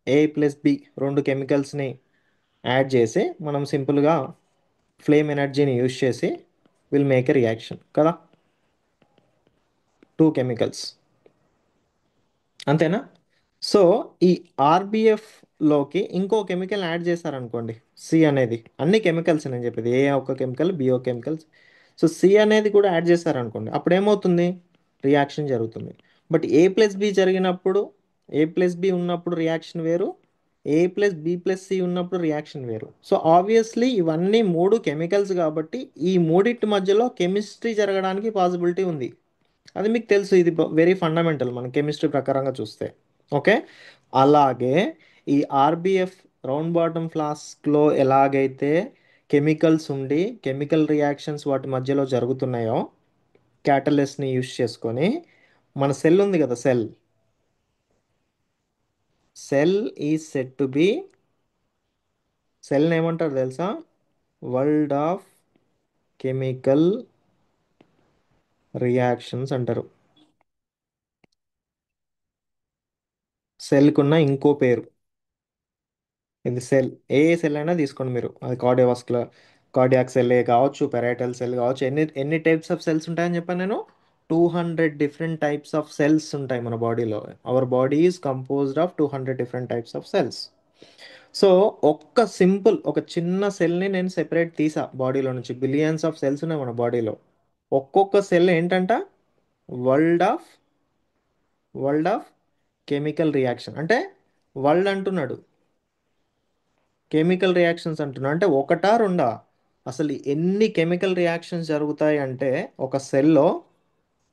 A+B రెండు కెమికల్స్ని యాడ్ చేసి మనం సింపుల్గా ఫ్లేమ్ ఎనర్జీని యూజ్ చేసి విల్ మేక్ ఎ రియాక్షన్ కదా, టూ కెమికల్స్, అంతేనా? సో ఈ ఆర్బిఎఫ్లోకి ఇంకో కెమికల్ యాడ్ చేశారనుకోండి, సి అనేది, అన్ని కెమికల్స్ నేను చెప్పేది, ఏ ఒక కెమికల్, బిఓ కెమికల్స్. సో సి అనేది కూడా యాడ్ చేశారనుకోండి, అప్పుడు ఏమవుతుంది? రియాక్షన్ జరుగుతుంది. బట్ A+B జరిగినప్పుడు, A+B ఉన్నప్పుడు రియాక్షన్ వేరు, A+B+C ఉన్నప్పుడు రియాక్షన్ వేరు. సో ఆబ్వియస్లీ ఇవన్నీ మూడు కెమికల్స్ కాబట్టి ఈ మూడిటి మధ్యలో కెమిస్ట్రీ జరగడానికి పాసిబిలిటీ ఉంది. అది మీకు తెలుసు, ఇది వెరీ ఫండమెంటల్ మన కెమిస్ట్రీ ప్రకారంగా చూస్తే. ఓకే. అలాగే ఈ ఆర్బిఎఫ్ రౌండ్ బాటమ్ ఫ్లాస్క్లో ఎలాగైతే కెమికల్స్ ఉండి కెమికల్ రియాక్షన్స్ వాటి మధ్యలో జరుగుతున్నాయో క్యాటలిస్ట్ని యూస్ చేసుకొని, మన సెల్ ఉంది కదా, cell, cell is set to be, సెల్ని ఏమంటారు తెలుసా? వరల్డ్ ఆఫ్ కెమికల్ రియాక్షన్స్ అంటారు. సెల్కున్న ఇంకో పేరు ఇది, సెల్. ఏ సెల్ అయినా తీసుకోండి మీరు, అది కార్డియోవాస్కులర్, కార్డియాక్ సెల్ కావచ్చు, పెరైటల్ సెల్ కావచ్చు, ఎన్ని ఎన్ని టైప్స్ ఆఫ్ సెల్స్ ఉంటాయని చెప్పాను నేను? 200 డిఫరెంట్ టైప్స్ ఆఫ్ సెల్స్ ఉంటాయి మన బాడీలో. Our body is composed of 200 different types of cells. So ఒక చిన్న సెల్ని నేను సెపరేట్ తీసా బాడీలో నుంచి, బిలియన్స్ ఆఫ్ సెల్స్ ఉన్నాయి మన బాడీలో. ఒక్కొక్క సెల్ ఏంటంట? World of world of chemical reaction అంటే, వరల్డ్ అంటున్నాడు, కెమికల్ రియాక్షన్స్ అంటున్నా అంటే ఒకటా రెండా? అసలు ఎన్ని కెమికల్ రియాక్షన్స్ జరుగుతాయి అంటే ఒక సెల్లో,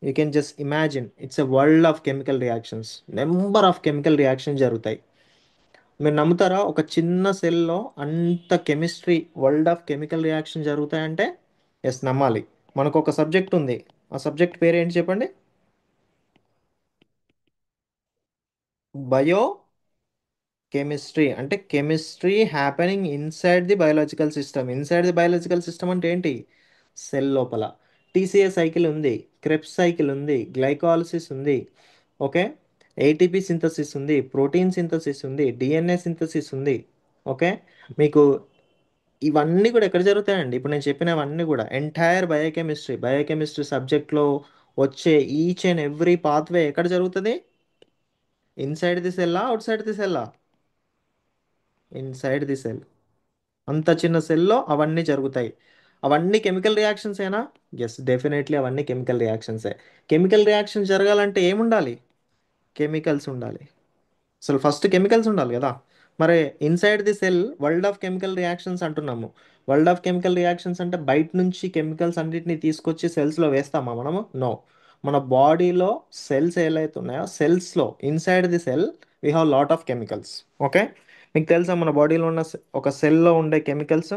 you can just imagine it's a world of chemical reactions, number of chemical reactions జరుగుతాయి. మీరు నమ్ముతారా ఒక చిన్న సెల్లో అంత chemistry, world of chemical reaction జరుగుతాయంటే? ఎస్, నమ్మాలి. మనకు ఒక సబ్జెక్ట్ ఉంది, ఆ సబ్జెక్ట్ పేరు ఏంటి చెప్పండి? Biochemistry. అంటే chemistry happening inside the biological system. Inside the biological system అంటే ఏంటి? సెల్ లోపల టీసీఏ సైకిల్ ఉంది, క్రెబ్స్ సైకిల్ ఉంది, గ్లైకాలసిస్ ఉంది, ఓకే, ఏటీపీ సింథసిస్ ఉంది, ప్రోటీన్ సింథసిస్ ఉంది, డిఎన్ఏ సింథసిస్ ఉంది. ఓకే. మీకు ఇవన్నీ కూడా ఎక్కడ జరుగుతాయండి? ఇప్పుడు నేను చెప్పినవన్నీ కూడా ఎంటైర్ బయోకెమిస్ట్రీ సబ్జెక్ట్లో వచ్చే ఈచ్ అండ్ ఎవ్రీ పాత్వే ఎక్కడ జరుగుతుంది? ఇన్సైడ్ ది సెల్లా, అవుట్ సైడ్ ది సెల్లా? Inside the cell. అంత చిన్న సెల్లో అవన్నీ జరుగుతాయి. అవన్నీ కెమికల్ రియాక్షన్స్ ఏనా? ఎస్, డెఫినెట్లీ అవన్నీ కెమికల్ రియాక్షన్సే. కెమికల్ రియాక్షన్ జరగాలంటే ఏముండాలి? కెమికల్స్ ఉండాలి. అసలు ఫస్ట్ కెమికల్స్ ఉండాలి కదా. మరి inside the cell world of chemical reactions అంటున్నాము. వరల్డ్ ఆఫ్ కెమికల్ రియాక్షన్స్ అంటే బయట నుంచి కెమికల్స్ అన్నిటిని తీసుకొచ్చి సెల్స్లో వేస్తామా మనము? నో. మన బాడీలో సెల్స్ ఏవైతే ఉన్నాయో సెల్స్లో inside the cell we have lot of chemicals. Okay. మీకు తెలుసా మన బాడీలో ఉన్న ఒక సెల్లో ఉండే కెమికల్స్?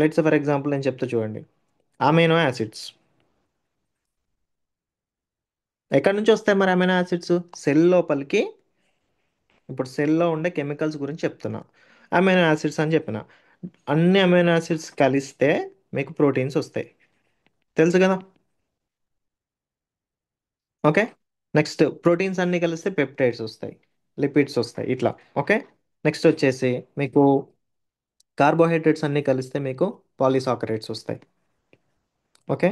లెట్స్ ఫర్ ఎగ్జాంపుల్ నేను చెప్తా చూడండి. అమైనో యాసిడ్స్ ఎక్కడి నుంచి వస్తాయి మరి? అమైనో యాసిడ్స్ సెల్ లోపలికి. ఇప్పుడు సెల్లో ఉండే కెమికల్స్ గురించి చెప్తున్నా. అమైనో యాసిడ్స్ అని చెప్పిన. అన్ని అమైనో యాసిడ్స్ కలిస్తే మీకు ప్రోటీన్స్ వస్తాయి, తెలుసు కదా. ఓకే. నెక్స్ట్ ప్రోటీన్స్ అన్ని కలిస్తే పెప్టైడ్స్ వస్తాయి, లిపిడ్స్ వస్తాయి, ఇట్లా. ఓకే. నెక్స్ట్ వచ్చేసి మీకు కార్బోహైడ్రేట్స్ అన్ని కలిస్తే మీకు పాలీసాకరైడ్స్ వస్తాయి. ఓకే.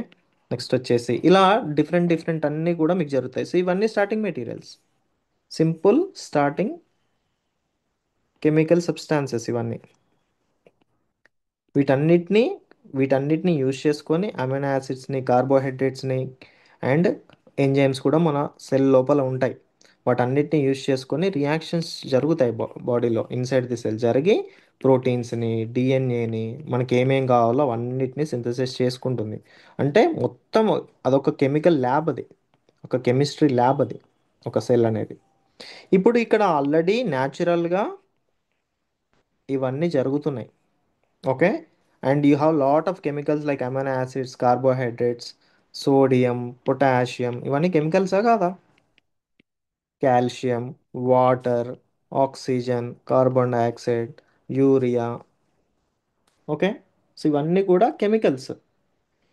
నెక్స్ట్ వచ్చేసి ఇలా డిఫరెంట్ డిఫరెంట్ అన్నీ కూడా మీకు జరుగుతాయి. సో ఇవన్నీ starting materials, simple starting chemical substances ఇవన్నీ. వీటన్నిటిని వీటన్నిటిని యూజ్ చేసుకొని అమైనో యాసిడ్స్ని, కార్బోహైడ్రేట్స్ని అండ్ ఎంజైమ్స్ కూడా మన సెల్ లోపల ఉంటాయి. వాటన్నిటిని యూజ్ చేసుకొని రియాక్షన్స్ జరుగుతాయి బాడీలో ఇన్సైడ్ ది సెల్ జరిగి ప్రోటీన్స్ని, డిఎన్ఏని, మనకి ఏమేం కావాలో అవన్నిటిని సింథసిస్ చేసుకుంటుంది. అంటే మొత్తం అదొక కెమికల్ ల్యాబ్, అది ఒక కెమిస్ట్రీ ల్యాబ్, అది ఒక సెల్ అనేది. ఇప్పుడు ఇక్కడ ఆల్రెడీ న్యాచురల్గా ఇవన్నీ జరుగుతున్నాయి. Okay. And you have lot of chemicals like amino acids, carbohydrates, sodium, potassium, ఇవన్నీ కెమికల్సా కాదా? Calcium, water, oxygen, carbon dioxide, urea. Okay. So ఇవన్నీ కూడా కెమికల్స్.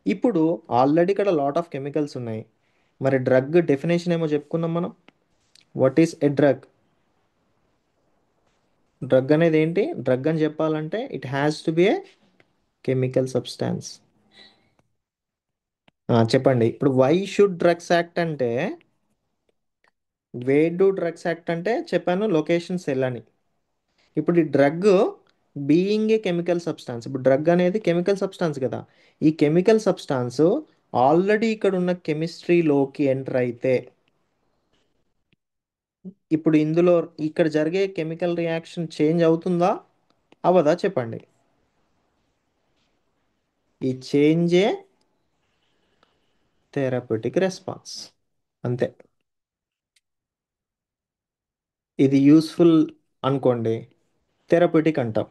ఇప్పుడు ఆల్రెడీ ఇక్కడ లాట్ ఆఫ్ కెమికల్స్ ఉన్నాయి. మరి డ్రగ్ డెఫినేషన్ ఏమో చెప్పుకున్నాం మనం. What is a drug? Drug అనేది ఏంటి? డ్రగ్ అని చెప్పాలంటే it has to be a chemical substance. చెప్పండి. ఇప్పుడు వై షుడ్ డ్రగ్స్ యాక్ట్ అంటే, వే డు డ్రగ్స్ యాక్ట్ అంటే చెప్పాను లొకేషన్ సెల్ అని. ఇప్పుడు ఈ drug being a chemical substance, ఇప్పుడు డ్రగ్ అనేది కెమికల్ సబ్స్టాన్స్ కదా. ఈ కెమికల్ సబ్స్టాన్స్ ఆల్రెడీ ఇక్కడ ఉన్న కెమిస్ట్రీలోకి ఎంటర్ అయితే ఇప్పుడు ఇందులో ఇక్కడ జరిగే కెమికల్ రియాక్షన్ చేంజ్ అవుతుందా అవదా? చెప్పండి. ఈ చేంజే థెరపటిక్ రెస్పాన్స్. అంతే. ఇది యూస్ఫుల్ అనుకోండి, థెరపటిక్ అంటాం.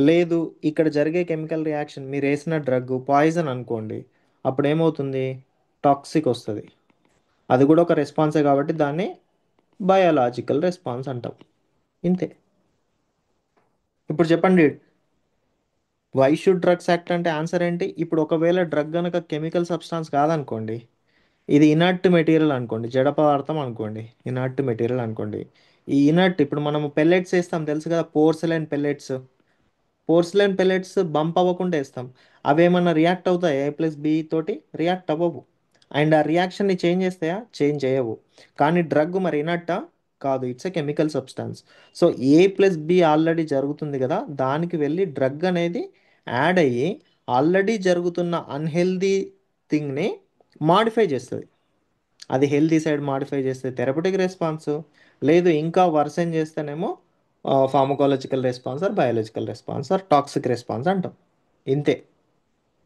లేదు, ఇక్కడ జరిగే కెమికల్ రియాక్షన్ మీరు వేసిన డ్రగ్ పాయిజన్ అనుకోండి, అప్పుడు ఏమవుతుంది? టాక్సిక్ వస్తుంది. అది కూడా ఒక రెస్పాన్సే కాబట్టి దాన్ని బయాలజికల్ రెస్పాన్స్ అంటాం. ఇంతే. ఇప్పుడు చెప్పండి, వై షుడ్ డ్రగ్స్ యాక్ట్ అంటే ఆన్సర్ ఏంటి? ఇప్పుడు ఒకవేళ డ్రగ్ కనుక కెమికల్ సబ్స్టాన్స్ కాదనుకోండి, ఇది ఇనర్ట్ మెటీరియల్ అనుకోండి, జడ పదార్థం అనుకోండి, ఇనర్ట్ మెటీరియల్ అనుకోండి. ఈ ఇనర్ట్ ఇప్పుడు మనం పెల్లెట్స్ వేస్తాం, తెలుసు కదా, పోర్సిలైన్ పెల్లెట్స్. పోర్సిలైన్ పెల్లెట్స్ బంప్ అవ్వకుండా వేస్తాం. అవి ఏమన్నా రియాక్ట్ అవుతాయి? ఏ ప్లస్ బి తోటి రియాక్ట్ అవ్వవు. అండ్ ఆ రియాక్షన్ని చేంజ్ చేస్తాయా? చేంజ్ చేయవు. కానీ డ్రగ్ మరి ఇనట్టా? కాదు, it's a chemical substance. So A plus B already జరుగుతుంది కదా, దానికి వెళ్ళి డ్రగ్ అనేది యాడ్ అయ్యి ఆల్రెడీ జరుగుతున్న అన్హెల్దీ థింగ్ని మాడిఫై చేస్తుంది. అది హెల్దీ సైడ్ మాడిఫై చేస్తే థెరపటిక్ రెస్పాన్స్, లేదు ఇంకా వర్సెన్ చేస్తేనేమో pharmacological response or biological response or toxic response అంటాం. ఇంతే.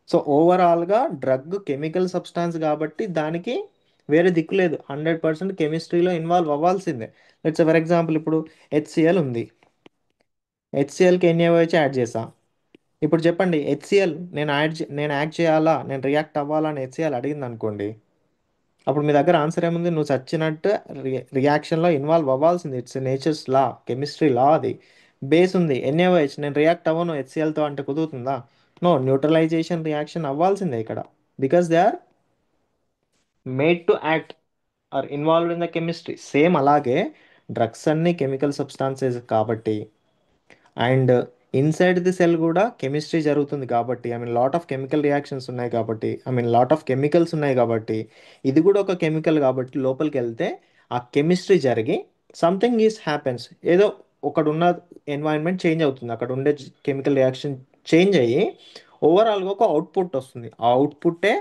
సో ఓవరాల్గా డ్రగ్ కెమికల్ సబ్స్టాన్స్ కాబట్టి దానికి వేరే దిక్కు లేదు, 100% కెమిస్ట్రీలో ఇన్వాల్వ్ అవ్వాల్సిందే. లెట్స్ ఫర్ ఎగ్జాంపుల్ ఇప్పుడు హెచ్సిఎల్ ఉంది. హెచ్సిఎల్కి ఎన్ఏఓహెచ్ యాడ్ చేసా. ఇప్పుడు చెప్పండి, హెచ్సిఎల్ నేను యాడ్ చేయాలా, నేను రియాక్ట్ అవ్వాలా అని హెచ్సిఎల్ అడిగింది అనుకోండి, అప్పుడు మీ దగ్గర ఆన్సర్ ఏముంది? నువ్వు చచ్చినట్టు రియాక్షన్లో ఇన్వాల్వ్ అవ్వాల్సింది. It's nature's law, chemistry law అది. బేస్ ఉంది ఎన్ఏఓహెచ్, నేను రియాక్ట్ అవ్వను హెచ్సిఎల్తో అంటే కుదురుతుందా? నో, న్యూట్రలైజేషన్ రియాక్షన్ అవ్వాల్సిందే ఇక్కడ. Because they are made to act or involved in the chemistry. Same అలాగే డ్రగ్స్ అన్ని కెమికల్ సబ్స్టాన్సెస్ కాబట్టి, అండ్ ఇన్సైడ్ ది సెల్ కూడా కెమిస్ట్రీ జరుగుతుంది కాబట్టి, I mean lot of chemical reactions ఉన్నాయి కాబట్టి, I mean lot of chemicals ఉన్నాయి కాబట్టి, ఇది కూడా ఒక కెమికల్ కాబట్టి లోపలికి వెళ్తే ఆ కెమిస్ట్రీ జరిగి సంథింగ్ ఈస్ హ్యాపెన్స్. ఏదో ఒకడున్న ఎన్వైరన్మెంట్ చేంజ్ అవుతుంది, అక్కడ ఉండే కెమికల్ రియాక్షన్ చేంజ్ అయ్యి ఓవరాల్గా ఒక అవుట్పుట్ వస్తుంది. ఆ అవుట్పుట్టే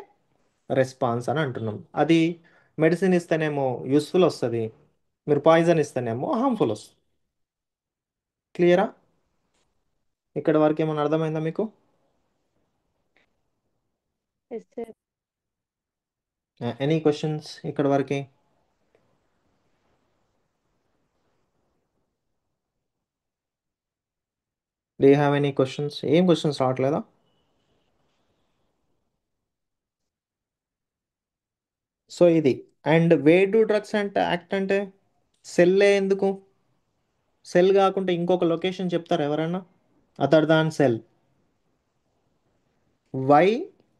రెస్పాన్స్ అని అంటున్నాం. అది మెడిసిన్ ఇస్తేనేమో యూస్ఫుల్ వస్తుంది, మీరు పాయిజన్ ఇస్తేనేమో హార్మ్ఫుల్ వస్తుంది. క్లియరా? ఇక్కడ వరకు ఏమైనా అర్థమైందా మీకు? Yes sir. ఎనీ క్వశ్చన్స్ ఇక్కడ వరకు? Do you have any questions? ఏం క్వశ్చన్స్ రావట్లేదా? సో ఇది. అండ్ వే డు డ్రగ్స్ అంటే యాక్ట్ అంటే సెల్లే ఎందుకు? సెల్ కాకుండా ఇంకొక లొకేషన్ చెప్తారు ఎవరైనా other than cell? Why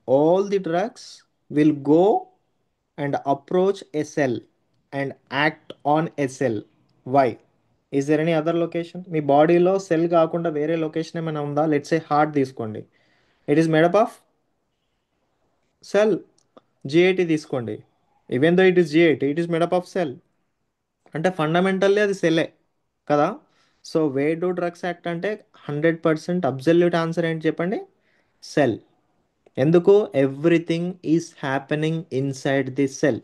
all the drugs will go and approach a cell and act on a cell? Why? Is there any other location? మీ బాడీలో సెల్ కాకుండా వేరే లొకేషన్ ఏమైనా ఉందా? లెట్స్ ఏ హార్ట్ తీసుకోండి, it is made up of cell. GIT తీసుకోండి, even though it is GIT, it is made up of cell. అంటే ఫండమెంటల్లీ అది సెల్లే కదా. So way do drugs act అంటే 100% అబ్జల్యూట్ ఆన్సర్ ఏంటి చెప్పండి? సెల్. ఎందుకు? Everything is happening inside the cell.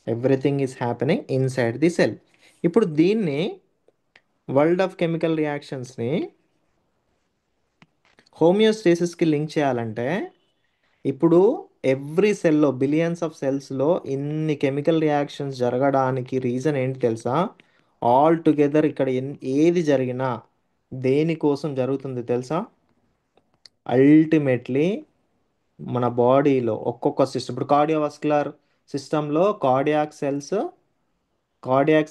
Everything is happening inside the cell. ఇప్పుడు దీన్ని వరల్డ్ ఆఫ్ కెమికల్ రియాక్షన్స్ని హోమియోస్టేసిస్కి లింక్ చేయాలంటే ఇప్పుడు ఎవ్రీ సెల్లో, బిలియన్స్ ఆఫ్ సెల్స్లో ఇన్ని కెమికల్ రియాక్షన్స్ జరగడానికి రీజన్ ఏంటి తెలుసా? ఆల్ టుగెదర్ ఇక్కడ ఏది జరిగినా దేనికోసం జరుగుతుంది తెలుసా? అల్టిమేట్లీ మన బాడీలో ఒక్కొక్క సిస్టమ్, ఇప్పుడు కార్డియోవాస్కులర్ సిస్టంలో కార్డియాక్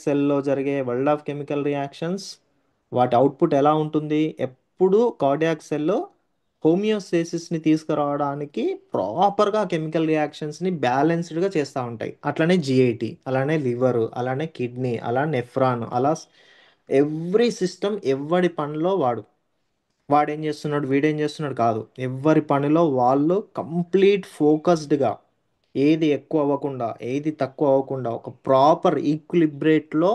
సెల్లో జరిగే వరల్డ్ ఆఫ్ కెమికల్ రియాక్షన్స్, వాటి అవుట్పుట్ ఎలా ఉంటుంది? ఎప్పుడు కార్డియాక్ సెల్లో హోమియోస్టేసిస్ని తీసుకురావడానికి ప్రాపర్గా కెమికల్ రియాక్షన్స్ని బ్యాలెన్స్డ్గా చేస్తూ ఉంటాయి. అట్లనే జిఐటి, అలానే లివరు, అలానే కిడ్నీ, అలా నెఫ్రాన్, అలా ఎవ్రీ సిస్టమ్ ఎవడి పనిలో వాడేం చేస్తున్నాడు, వీడేం చేస్తున్నాడు కాదు, ఎవరి పనిలో వాళ్ళు కంప్లీట్ ఫోకస్డ్గా, ఏది ఎక్కువ అవ్వకుండా ఏది తక్కువ అవ్వకుండా ఒక ప్రాపర్ ఈక్విలిబ్రేట్లో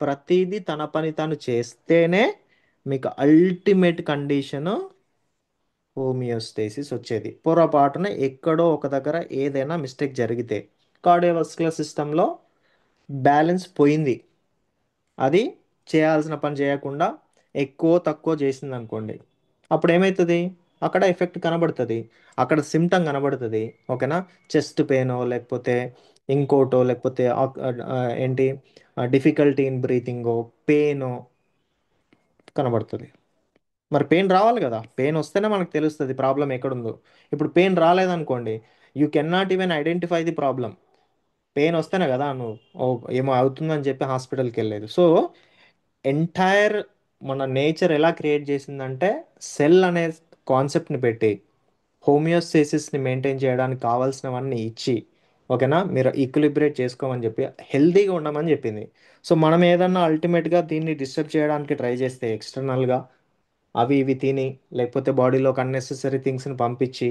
ప్రతిదీ తన పని తాను చేస్తేనే మీకు అల్టిమేట్ కండిషన్ హోమియోస్టేసిస్ వచ్చేది. పొరపాటున ఎక్కడో ఒక దగ్గర ఏదైనా మిస్టేక్ జరిగితే కార్డియోవాస్కులర్ సిస్టంలో బ్యాలెన్స్ పోయింది, అది చేయాల్సిన పని చేయకుండా ఎక్కువ తక్కువ చేసింది అనుకోండి, అప్పుడు ఏమవుతుంది? అక్కడ ఎఫెక్ట్ కనబడుతుంది, అక్కడ సిమ్టమ్ కనబడుతుంది. ఓకేనా? చెస్ట్ పెయినో లేకపోతే ఇంకోటో లేకపోతే ఏంటి డిఫికల్టీ ఇన్ బ్రీతింగో పెయినో కనబడుతుంది. మరి పెయిన్ రావాలి కదా, పెయిన్ వస్తేనే మనకు తెలుస్తుంది ప్రాబ్లం ఎక్కడుందో. ఇప్పుడు పెయిన్ రాలేదనుకోండి, you can not even identify the problem. Pain వస్తేనే కదా నువ్వు ఓ ఏమో అవుతుందని చెప్పి హాస్పిటల్కి వెళ్ళలేదు. సో ఎంటైర్ మన నేచర్ ఎలా క్రియేట్ చేసిందంటే సెల్ అనే కాన్సెప్ట్ని పెట్టి హోమియోస్టేసిస్ని మెయింటైన్ చేయడానికి కావాల్సినవన్నీ ఇచ్చి, ఓకేనా, మీరు ఈక్విలిబ్రేట్ చేసుకోమని చెప్పి హెల్తీగా ఉండమని చెప్పింది. సో మనం ఏదన్నా అల్టిమేట్గా దీన్ని డిస్టర్బ్ చేయడానికి ట్రై చేస్తే ఎక్స్టర్నల్గా అవి ఇవి తిని లేకపోతే బాడీలోకి అన్నెసెసరీ థింగ్స్ని పంపించి,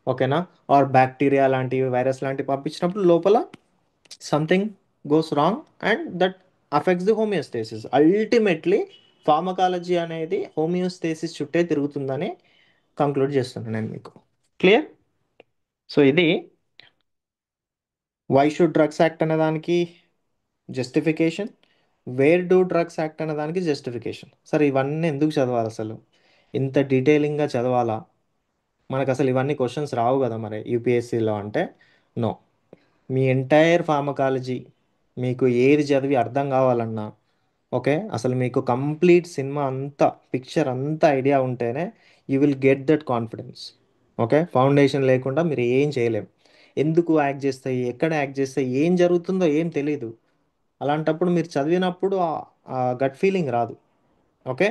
ఓకేనా, ఆర్ బ్యాక్టీరియా లాంటివి వైరస్ లాంటివి పంపించినప్పుడు లోపల something goes wrong and that affects the homeostasis. Ultimately pharmacology అనేది హోమియోస్టేసిస్ చుట్టే తిరుగుతుందని కంక్లూడ్ చేస్తున్నాను నేను మీకు. క్లియర్? సో ఇది వై షుడ్ డ్రగ్స్ యాక్ట్ అనే దానికి justification, where do drugs act అనే దానికి జస్టిఫికేషన్. సరే ఇవన్నీ ఎందుకు చదవాలి అసలు? ఇంత డీటెయిలింగ్గా చదవాలా? మనకు అసలు ఇవన్నీ క్వశ్చన్స్ రావు కదా మరి యూపీఎస్సీలో అంటే. నో, మీ ఎంటైర్ ఫార్మకాలజీ మీకు ఏది చదివి అర్థం కావాలన్నా, ఓకే, అసలు మీకు కంప్లీట్ సినిమా అంతా పిక్చర్ అంతా ఐడియా ఉంటేనే you will get that confidence. Okay, foundation లేకుండా మీరు ఏం చేయలేం. ఎందుకు యాక్ట్ చేస్తాయి, ఎక్కడ యాక్ట్ చేస్తాయి, ఏం జరుగుతుందో ఏం తెలీదు. అలాంటప్పుడు మీరు చదివినప్పుడు ఆ గట్ ఫీలింగ్ రాదు. ఓకే,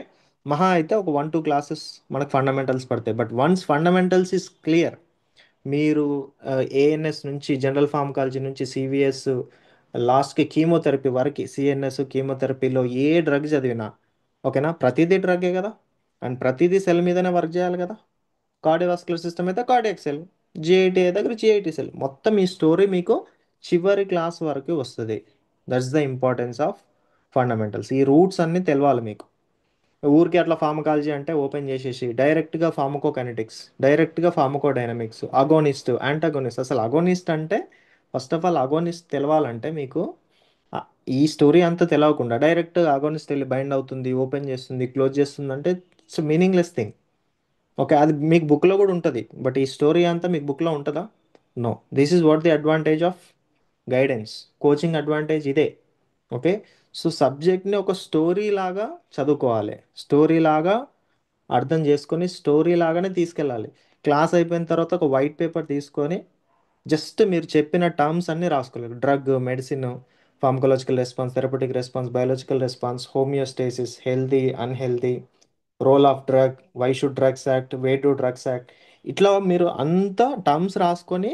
మహా అయితే ఒక 1-2 క్లాసెస్ మనకు ఫండమెంటల్స్ పడతాయి. But once fundamentals is clear, మీరు ఏఎన్ఎస్ నుంచి జనరల్ ఫార్మకాలజీ నుంచి సివిఎస్ లాస్ట్కి కీమోథెరపీ వరకు, సిఎన్ఎస్ కీమోథెరపీలో ఏ డ్రగ్ చదివినా, ఓకేనా, ప్రతిదీ డ్రగ్గే కదా, అండ్ ప్రతిదీ సెల్ మీదనే వర్క్ చేయాలి కదా. కార్డియోవాస్కులర్ సిస్టమ్ అయితే కార్డియాక్ సెల్, జిఐటి దగ్గర జిఐటి సెల్, మొత్తం ఈ స్టోరీ మీకు చివరి క్లాస్ వరకు వస్తుంది. That's the importance of fundamentals. ఈ రూట్స్ అన్నీ తెలవాలి మీకు. ఊరికే అట్లా ఫార్మకాలజీ అంటే ఓపెన్ చేసేసి డైరెక్ట్గా ఫార్మకోకైనెటిక్స్, డైరెక్ట్గా ఫార్మకోడైనమిక్స్, అగోనిస్ట్, యాంటాగోనిస్ట్. అసలు అగోనిస్ట్ అంటే ఫస్ట్ ఆఫ్ ఆల్ అగోనిస్ట్ తెలవాలంటే మీకు ఆ, ఈ స్టోరీ అంతా తెలవకుండా డైరెక్ట్ అగోనిస్ట్ వెళ్ళి బైండ్ అవుతుంది, ఓపెన్ చేస్తుంది, క్లోజ్ చేస్తుంది అంటే ఇట్స్ మీనింగ్లెస్ థింగ్. ఓకే, అది మీకు బుక్లో కూడా ఉంటుంది, బట్ ఈ స్టోరీ అంతా మీకు బుక్లో ఉంటుందా? No. This is what the advantage of guidance, coaching advantage ఇదే. ఓకే, సో సబ్జెక్ట్ని ఒక స్టోరీ లాగా చదువుకోవాలి, స్టోరీ లాగా అర్థం చేసుకొని స్టోరీ లాగానే తీసుకెళ్ళాలి. క్లాస్ అయిపోయిన తర్వాత ఒక వైట్ పేపర్ తీసుకొని జస్ట్ మీరు చెప్పిన టర్మ్స్ అన్నీ రాసుకోలేదు. Drug, medicine, pharmacological response, therapeutic response, biological response, homeostasis, healthy, unhealthy, role of drug, why should drugs act, way to drugs act, ఇట్లా మీరు అంతా టర్మ్స్ రాసుకొని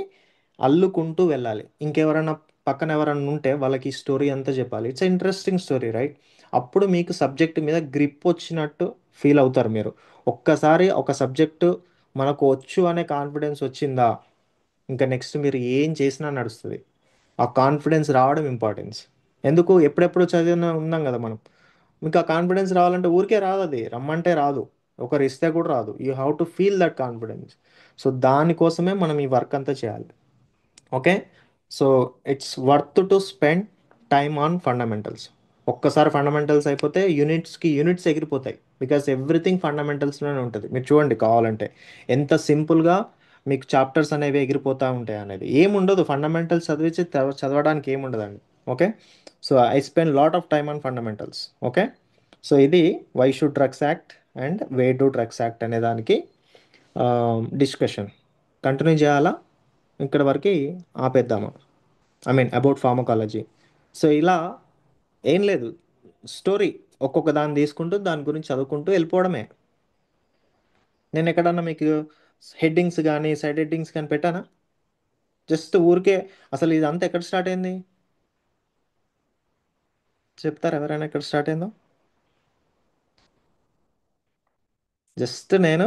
అల్లుకుంటూ వెళ్ళాలి. ఇంకెవరైనా పక్కన ఎవరైనా ఉంటే వాళ్ళకి ఈ స్టోరీ అంతా చెప్పాలి. It's interesting story, right? అప్పుడు మీకు సబ్జెక్ట్ మీద గ్రిప్ వచ్చినట్టు ఫీల్ అవుతారు మీరు. ఒక్కసారి ఒక సబ్జెక్టు మనకు వచ్చు అనే కాన్ఫిడెన్స్ వచ్చిందా, ఇంకా నెక్స్ట్ మీరు ఏం చేసినా నడుస్తుంది. ఆ కాన్ఫిడెన్స్ రావడం ఇంపార్టెన్స్. ఎందుకు, ఎప్పుడెప్పుడు చదివిన ఉన్నాం కదా మనం. మీకు ఆ కాన్ఫిడెన్స్ రావాలంటే ఊరికే రాదు, అది రమ్మంటే రాదు, ఒకరు ఇస్తే కూడా రాదు. You have to feel that confidence. So దానికోసమే మనం ఈ వర్క్ అంతా చేయాలి. Okay, so it's worth to spend time on fundamentals. ఒక్కసారి ఫండమెంటల్స్ అయిపోతే యూనిట్స్కి యూనిట్స్ ఎగిరిపోతాయి. బికాస్ ఎవ్రీథింగ్ ఫండమెంటల్స్లోనే ఉంటుంది. మీరు చూడండి కావాలంటే ఎంత సింపుల్గా మీకు చాప్టర్స్ అనేవి ఎగిరిపోతూ ఉంటాయి అనేది ఏముండదు. ఫండమెంటల్స్ చదివించి చదవడానికి ఏముండదండి. Okay, so I spend lot of time on fundamentals. Okay, so ఇది why should drugs act and way to drugs act అనే దానికి డిస్కషన్ కంటిన్యూ చేయాలా, ఇక్కడ వరకు ఆపేద్దామా? I mean about pharmacology. So ఇలా ఏం లేదు, స్టోరీ ఒక్కొక్క దాన్ని తీసుకుంటూ దాని గురించి చదువుకుంటూ వెళ్ళిపోవడమే. నేను ఎక్కడన్నా మీకు హెడ్డింగ్స్ కానీ సైడ్ హెడ్డింగ్స్ కానీ పెట్టానా? జస్ట్ ఊరికే. అసలు ఇదంతా ఎక్కడ స్టార్ట్ అయింది చెప్తారు ఎవరైనా ఎక్కడ స్టార్ట్ అయిందో? జస్ట్ నేను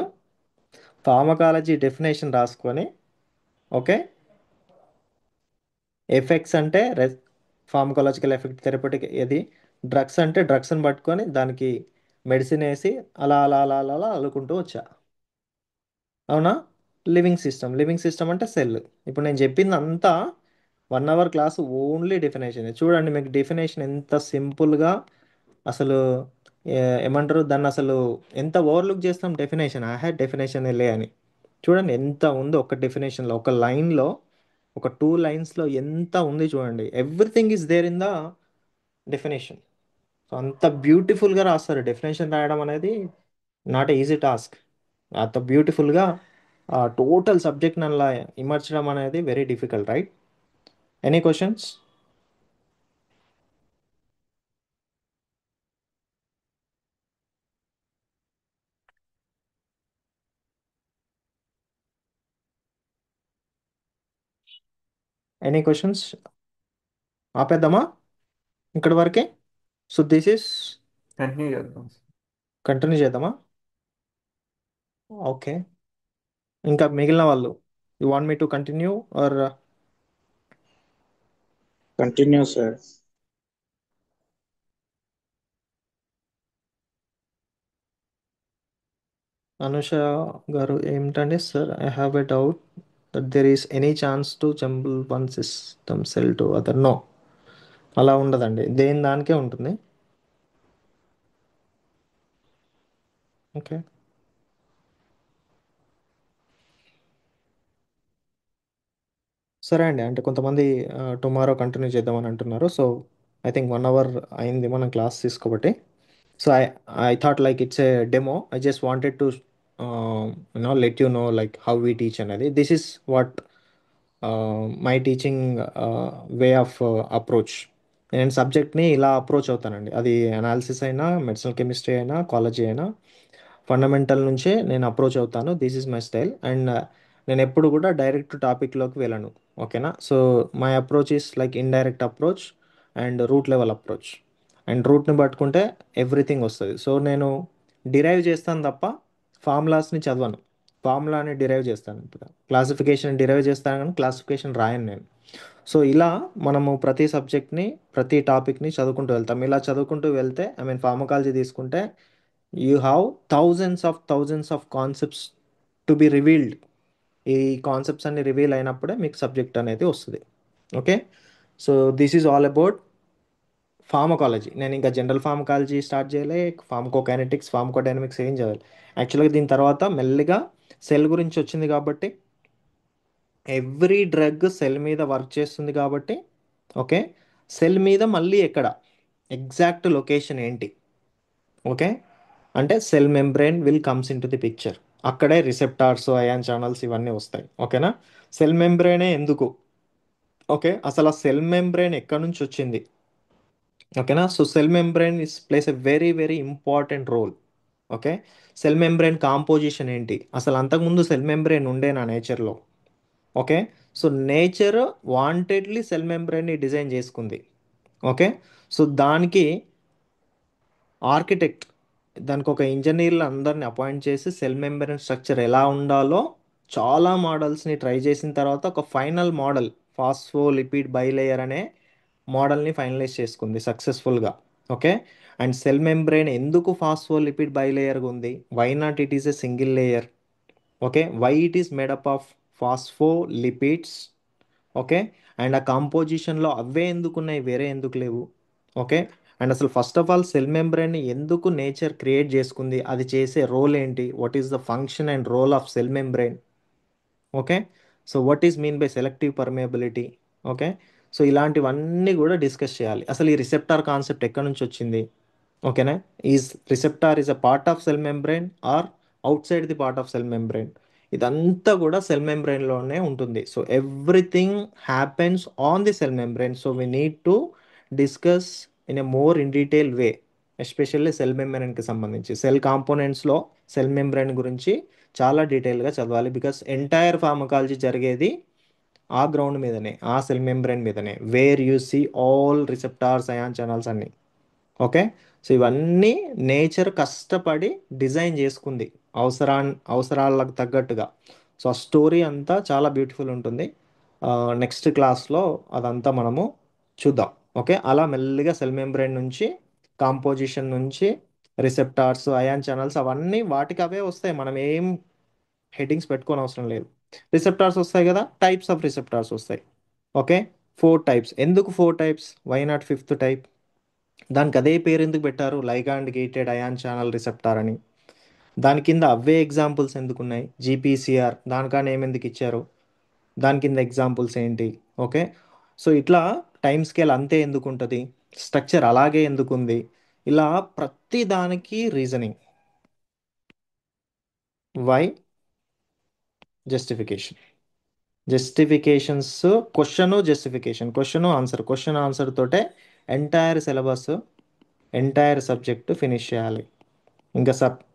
ఫార్మకాలజీ డెఫినేషన్ రాసుకొని, ఓకే, ఎఫెక్ట్స్ అంటే ఫార్మకాలజికల్ ఎఫెక్ట్, థెరపటిక్ ఇది, డ్రగ్స్ అంటే డ్రగ్స్ని పట్టుకొని దానికి మెడిసిన్ వేసి అలా అలా అలా అలా అలా అల్లుకుంటూ వచ్చా. అవునా? లివింగ్ సిస్టమ్ అంటే సెల్. ఇప్పుడు నేను చెప్పింది అంతా 1 అవర్ క్లాసు ఓన్లీ డెఫినేషన్. చూడండి మీకు డెఫినేషన్ ఎంత సింపుల్గా అసలు ఏమంటారు దాన్ని, అసలు ఎంత ఓవర్లుక్ చేస్తాం డెఫినేషన్. ఐ హ్యాడ్ డెఫినేషన్ లే అని. చూడండి ఎంత ఉందో ఒక డెఫినేషన్లో, ఒక లైన్లో, ఒక 2 లైన్స్లో ఎంత ఉంది చూడండి. Everything is there in the definition. So అంత బ్యూటిఫుల్గా రాస్తారు. డెఫినేషన్ రాయడం అనేది నాట్ ఈజీ టాస్క్. అంత బ్యూటిఫుల్గా టోటల్ సబ్జెక్ట్ అలా ఇమర్చడం అనేది very difficult, right? Any questions? Any questions? ఆపేద్దామా ఇక్కడ వరకే? సో దిస్ ఇస్ కంటిన్యూ చేద్దాం. కంటిన్యూ చేద్దామా? ఓకే, ఇంకా మిగిలిన వాళ్ళు, you want me to continue or? Continue sir. Anusha గారు ఏమిటండి? Sir, I have a doubt that there is any chance to jumble one system cell to other. No, అలా ఉండదండి, దేని దానికే ఉంటుంది. ఓకే, సరే అండి. అంటే కొంతమంది టుమారో కంటిన్యూ చేద్దామని అంటున్నారు. సో ఐ థింక్ 1 అవర్ అయింది మనం క్లాస్ తీసుకోబట్టి. So I thought like it's a demo. I just wanted to let you know like how we teach అనేది. This is what my teaching way of approach. నేను సబ్జెక్ట్ని ఇలా అప్రోచ్ అవుతానండి. అది అనాలిసిస్ అయినా, మెడిసినల్ కెమిస్ట్రీ అయినా, కాలేజీ అయినా, ఫండమెంటల్ నుంచే నేను అప్రోచ్ అవుతాను. This is my style. And నేను ఎప్పుడు కూడా డైరెక్ట్ టాపిక్లోకి వెళ్ళను. ఓకేనా? So my approach is like indirect approach and root level approach. And రూట్ని పట్టుకుంటే ఎవ్రీథింగ్ వస్తుంది. సో నేను డిరైవ్ చేస్తాను తప్ప ఫార్ములాస్ని చదవను. ఫార్ములాని డిరైవ్ చేస్తాను. ఇప్పుడు క్లాసిఫికేషన్ డిరైవ్ చేస్తాను కానీ క్లాసిఫికేషన్ రాయను నేను. సో ఇలా మనము ప్రతి సబ్జెక్ట్ని, ప్రతి టాపిక్ని చదువుకుంటూ వెళ్తాం. ఇలా చదువుకుంటూ వెళ్తే, ఐ మీన్ ఫార్మకాలజీ తీసుకుంటే you have thousands of concepts to be revealed. ఈ కాన్సెప్ట్స్ అన్ని రివీల్ అయినప్పుడే మీకు సబ్జెక్ట్ అనేది వస్తుంది. Okay, so this is all about pharmacology. నేను ఇంకా జనరల్ ఫార్మకాలజీ స్టార్ట్ చేయలే, ఫార్మకోకైనెటిక్స్, ఫార్మకోడైనమిక్స్ ఏం చదవాలి. యాక్చువల్గా దీని తర్వాత మెల్లిగా సెల్ గురించి వచ్చింది కాబట్టి, ఎవ్రీ డ్రగ్ సెల్ మీద వర్క్ చేస్తుంది కాబట్టి, ఓకే, సెల్ మీద మళ్ళీ ఎక్కడ ఎగ్జాక్ట్ లొకేషన్ ఏంటి, ఓకే, అంటే cell membrane will comes in to the picture. అక్కడే రిసెప్టార్స్, అయాన్ ఛానల్స్ ఇవన్నీ వస్తాయి. ఓకేనా, సెల్ మెంబ్రెయినే ఎందుకు, ఓకే, అసలు ఆ సెల్ మెంబ్రెయిన్ ఎక్కడి నుంచి వచ్చింది, ఓకేనా. So cell membrane is plays a very very important role. Okay, cell membrane composition ఏంటి, అసలు అంతకుముందు సెల్ మెంబ్రెయిన్ ఉండేనా నేచర్లో. Okay, so nature wantedly cell మెంబ్రెయిన్ని డిజైన్ చేసుకుంది. ఓకే, సో దానికి ఆర్కిటెక్ట్, దానికి ఒక ఇంజనీర్లు అందరిని అపాయింట్ చేసి సెల్ మెంబ్రెయిన్ స్ట్రక్చర్ ఎలా ఉండాలో చాలా మోడల్స్ని ట్రై చేసిన తర్వాత ఒక ఫైనల్ మోడల్, ఫాస్ఫోలిపిడ్ బైలేయర్ అనే మోడల్ని ఫైనలైజ్ చేసుకుంది సక్సెస్ఫుల్గా. ఓకే, అండ్ సెల్ మెంబ్రెయిన్ ఎందుకు ఫాస్ఫోలిపిడ్ బైలేయర్గా ఉంది, why not it is a single layer, okay, why it is made up of phospholipids, okay, and ఆ కాంపోజిషన్లో అవే ఎందుకున్నాయి, వేరే ఎందుకు లేవు, ఓకే, అండ్ అసలు first of all cell membrane ఎందుకు నేచర్ క్రియేట్ చేసుకుంది, అది చేసే రోల్ ఏంటి, what is the function and role of cell membrane, okay, so what is mean by selective permeability, okay, so ఇలాంటివన్నీ కూడా డిస్కస్ చేయాలి. అసలు ఈ రిసెప్టార్ కాన్సెప్ట్ ఎక్కడి నుంచి వచ్చింది, ఓకేనా, is receptor is a part of cell membrane or outside the part of cell membrane. ఇదంతా కూడా సెల్ మెంబ్రెయిన్లోనే ఉంటుంది. So everything happens on the cell membrane. So we need to discuss in a more in detail way, especially cell మెంబ్రెయిన్కి సంబంధించి సెల్ కాంపోనెంట్స్లో సెల్ మెంబ్రెయిన్ గురించి చాలా డీటెయిల్గా చదవాలి. బికాస్ ఎంటైర్ ఫార్మకాలజీ జరిగేది ఆ గ్రౌండ్ మీదనే, ఆ సెల్ మెంబ్రెయిన్ మీదనే, where you see all receptors, ion channels అన్నీ. ఓకే, సో ఇవన్నీ నేచర్ కష్టపడి డిజైన్ చేసుకుంది అవసరాలకు తగ్గట్టుగా. సో ఆ స్టోరీ అంతా చాలా బ్యూటిఫుల్ ఉంటుంది. నెక్స్ట్ క్లాస్లో అదంతా మనము చూద్దాం. ఓకే, అలా మెల్లిగా సెల్ మెంబ్రెయిన్ నుంచి, కాంపోజిషన్ నుంచి, రిసెప్టార్స్, అయాన్ ఛానల్స్ అవన్నీ వాటికి అవే వస్తాయి. మనం ఏం హెడ్డింగ్స్ పెట్టుకోని అవసరం లేదు. రిసెప్టార్స్ వస్తాయి కదా, టైప్స్ ఆఫ్ రిసెప్టార్స్ వస్తాయి. Okay, 4 types. ఎందుకు 4 types, why not fifth type, దానికి అదే పేరు ఎందుకు పెట్టారు, ligand gated ion channel receptor అని. దాని కింద అవే ఎగ్జాంపుల్స్ ఎందుకున్నాయి, జీపీసీఆర్ దానికని ఏమెందుకు ఇచ్చారు, దాని కింద ఎగ్జాంపుల్స్ ఏంటి. ఓకే, సో ఇట్లా టైం స్కేల్ అంతే ఎందుకు ఉంటుంది, స్ట్రక్చర్ అలాగే ఎందుకు ఉంది, ఇలా ప్రతి దానికి reasoning, why, justification, justifications, question answer తోటే entire syllabus, entire subject finish చేయాలి.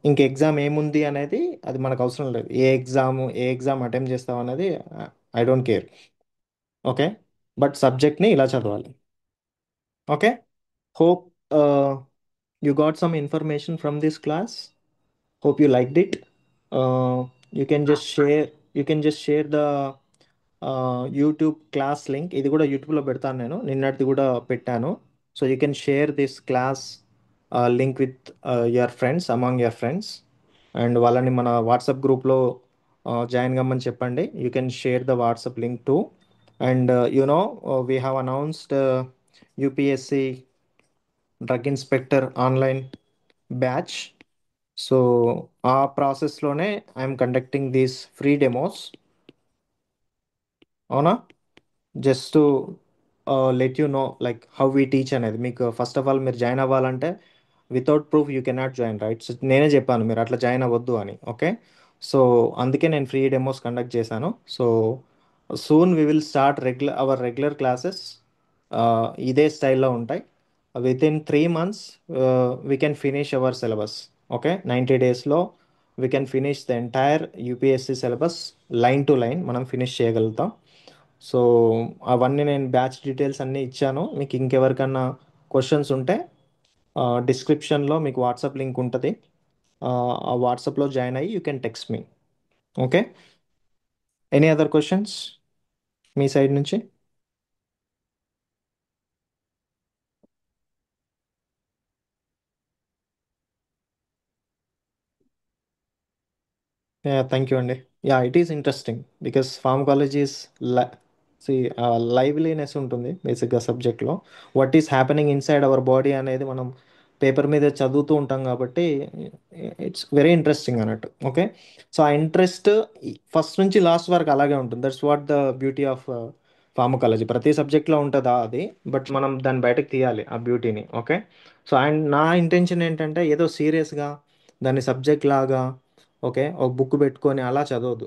ఇంక ఎగ్జామ్ ఏముంది అనేది అది మనకు అవసరం లేదు. ఏ ఎగ్జామ్ అటెంప్ట్ చేస్తాం అనేది I don't care. Okay, but సబ్జెక్ట్ని ఇలా చదవాలి. Okay, hope you got some information from this class. Hope you liked it. You can just share you can just share the YouTube class link. ఇది కూడా యూట్యూబ్లో పెడతాను, నేను నిన్నటిది కూడా పెట్టాను. So you can share this class link with your friends, among your friends, and వాళ్ళని మన వాట్సాప్ గ్రూప్లో జాయిన్ కమ్మని చెప్పండి. You can share the WhatsApp link to. And we have announced UPSC drug inspector online batch. So ఆ ప్రాసెస్లోనే I'm conducting these free demos. అవునా, just to let you know like how we teach అనేది. మీకు ఫస్ట్ ఆఫ్ ఆల్ మీరు జాయిన్ అవ్వాలంటే without proof you cannot join, right. So నేనే చెప్పాను మీరు అట్లా జాయిన్ అవ్వద్దు అని. ఓకే, సో అందుకే నేను ఫ్రీ డెమోస్ కండక్ట్ చేశాను. So soon we will start regular classes. ఇదే స్టైల్లో ఉంటాయి. Within 3 months we can finish our syllabus. Okay, 90 daysలో we can finish the entire UPSC syllabus, line to line మనం ఫినిష్ చేయగలుగుతాం. సో అవన్నీ నేను బ్యాచ్ డీటెయిల్స్ అన్నీ ఇచ్చాను. మీకు ఇంకెవరికన్నా క్వశ్చన్స్ ఉంటే డిస్క్రిప్షన్లో మీకు వాట్సాప్ లింక్ ఉంటుంది. ఆ వాట్సాప్లో జాయిన్ అయ్యి you can text me. Okay, any other questions మీ సైడ్ నుంచి? థ్యాంక్ యూ అండి. It is interesting because pharmacology is see liveliness ఉంటుంది బేసిక్గా సబ్జెక్ట్లో. What is happening inside our body అనేది మనం పేపర్ మీద చదువుతూ ఉంటాం కాబట్టి ఇట్స్ వెరీ ఇంట్రెస్టింగ్ అన్నట్టు. ఓకే, సో ఆ ఇంట్రెస్ట్ ఫస్ట్ నుంచి లాస్ట్ వరకు అలాగే ఉంటుంది. That's what the beauty of pharmacology. ప్రతి సబ్జెక్ట్లో ఉంటుందా అది, బట్ మనం దాన్ని బయటకు తీయాలి ఆ బ్యూటీని. ఓకే, సో అండ్ నా ఇంటెన్షన్ ఏంటంటే ఏదో సీరియస్గా దాన్ని సబ్జెక్ట్ లాగా ఓకే ఒక బుక్ పెట్టుకొని అలా చదవద్దు.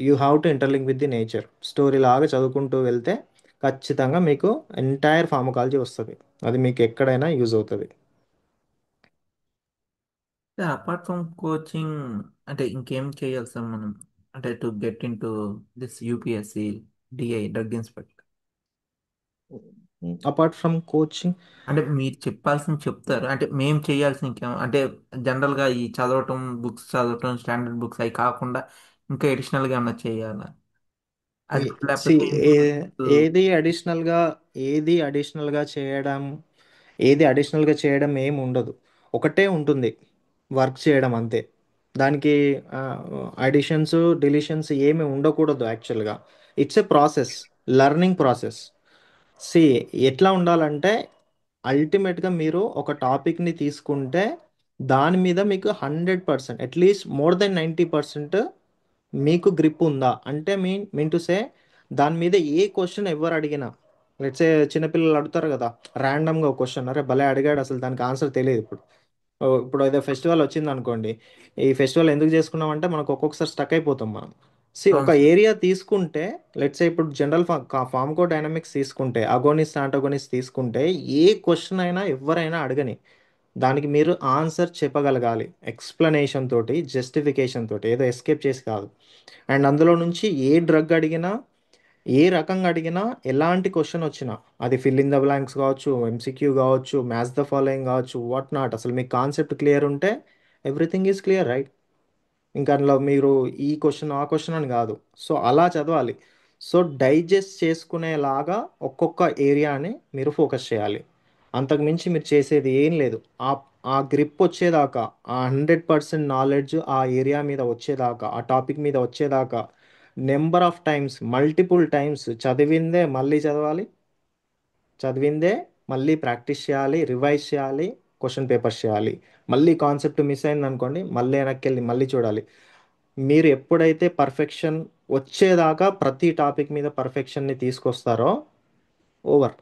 You have to interlink with the nature. Story లాగా చదువుకుంటూ వెళ్తే ఖచ్చితంగా మీకు ఎంటైర్ ఫార్మకాలజీ వస్తుంది. అది మీకు ఎక్కడైనా యూజ్ అవుతుంది. అపార్ట్ ఫ్రమ్ కోచింగ్ అంటే ఇంకేం చేయాలి సార్ మనం, అంటే to get in to this UPSC DI drug inspector? Apart from coaching, అంటే మీరు చెప్పాల్సింది చెప్తారు, అంటే మేము చేయాల్సిన ఇంకేం అంటే జనరల్గా ఈ చదవటం, బుక్స్ చదవటం, స్టాండర్డ్ బుక్స్ అవి కాకుండా ఇంకా ఎడిషనల్గా ఏమన్నా చేయాలా? అది సి లేకపోతే ఏది అడిషనల్గా ఏది అడిషనల్గా చేయడం ఏది అడిషనల్గా చేయడం ఏమి ఉండదు. ఒకటే ఉంటుంది, వర్క్ చేయడం అంతే. దానికి అడిషన్స్ డిలీషన్స్ ఏమి ఉండకూడదు యాక్చువల్గా. It's a process, learning process. See ఎట్లా ఉండాలంటే అల్టిమేట్గా మీరు ఒక టాపిక్ని తీసుకుంటే దాని మీద మీకు 100%, అట్లీస్ట్ మోర్ దెన్ 90% మీకు గ్రిప్ ఉందా అంటే మీన్ టు సే దాని మీద ఏ క్వశ్చన్ ఎవరు అడిగినా, లెట్స్ ఏ చిన్నపిల్లలు అడుగుతారు కదా ర్యాండమ్గా ఒక క్వశ్చన్, అరే భలే అడిగాడు అసలు దానికి ఆన్సర్ తెలియదు. ఇప్పుడు ఏదో ఫెస్టివల్ వచ్చింది అనుకోండి, ఈ ఫెస్టివల్ ఎందుకు చేసుకున్నాం అంటే మనకు ఒక్కొక్కసారి స్టక్ అయిపోతాం మనం. ఒక అవును సార్. ఏరియా తీసుకుంటే లెట్స్ ఇప్పుడు జనరల్ ఫార్మకో డైనమిక్స్ తీసుకుంటే అగోనిస్ట్ యాంటోగోనిస్ట్ తీసుకుంటే ఏ క్వశ్చన్ అయినా ఎవరైనా అడగని దానికి మీరు ఆన్సర్ చెప్పగలగాలి ఎక్స్ప్లెనేషన్ తోటి, జస్టిఫికేషన్ తోటి, ఏదో ఎస్కేప్ చేసి కాదు. అండ్ అందులో నుంచి ఏ డ్రగ్ అడిగినా, ఏ రకంగా అడిగినా, ఎలాంటి క్వశ్చన్ వచ్చినా, అది ఫిల్ ఇన్ ద బ్లాంక్స్ కావచ్చు, ఎంసీక్యూ కావచ్చు, మ్యాథ్స్ ద ఫాలోయింగ్ కావచ్చు, వాట్ నాట్, అసలు మీకు కాన్సెప్ట్ క్లియర్ ఉంటే ఎవ్రీథింగ్ ఈజ్ క్లియర్, రైట్? ఇంకా అందులో మీరు ఈ క్వశ్చన్ ఆ క్వశ్చన్ అని కాదు. సో అలా చదవాలి. సో డైజెస్ట్ చేసుకునేలాగా ఒక్కొక్క ఏరియాని మీరు ఫోకస్ చేయాలి. అంతకు మించి మీరు చేసేది ఏం లేదు. ఆ ఆ గ్రిప్ వచ్చేదాకా, ఆ 100% నాలెడ్జ్ ఆ ఏరియా మీద వచ్చేదాకా, ఆ టాపిక్ మీద వచ్చేదాకా number of times, multiple times చదివిందే మళ్ళీ చదవాలి, చదివిందే మళ్ళీ ప్రాక్టీస్ చేయాలి, రివైజ్ చేయాలి, క్వశ్చన్ పేపర్స్ చేయాలి. మళ్ళీ కాన్సెప్ట్ మిస్ అయింది అనుకోండి, మళ్ళీ వెనక్కి వెళ్ళి మళ్ళీ చూడాలి. మీరు ఎప్పుడైతే పర్ఫెక్షన్ వచ్చేదాకా ప్రతి టాపిక్ మీద పర్ఫెక్షన్ని తీసుకొస్తారో ఓవర్.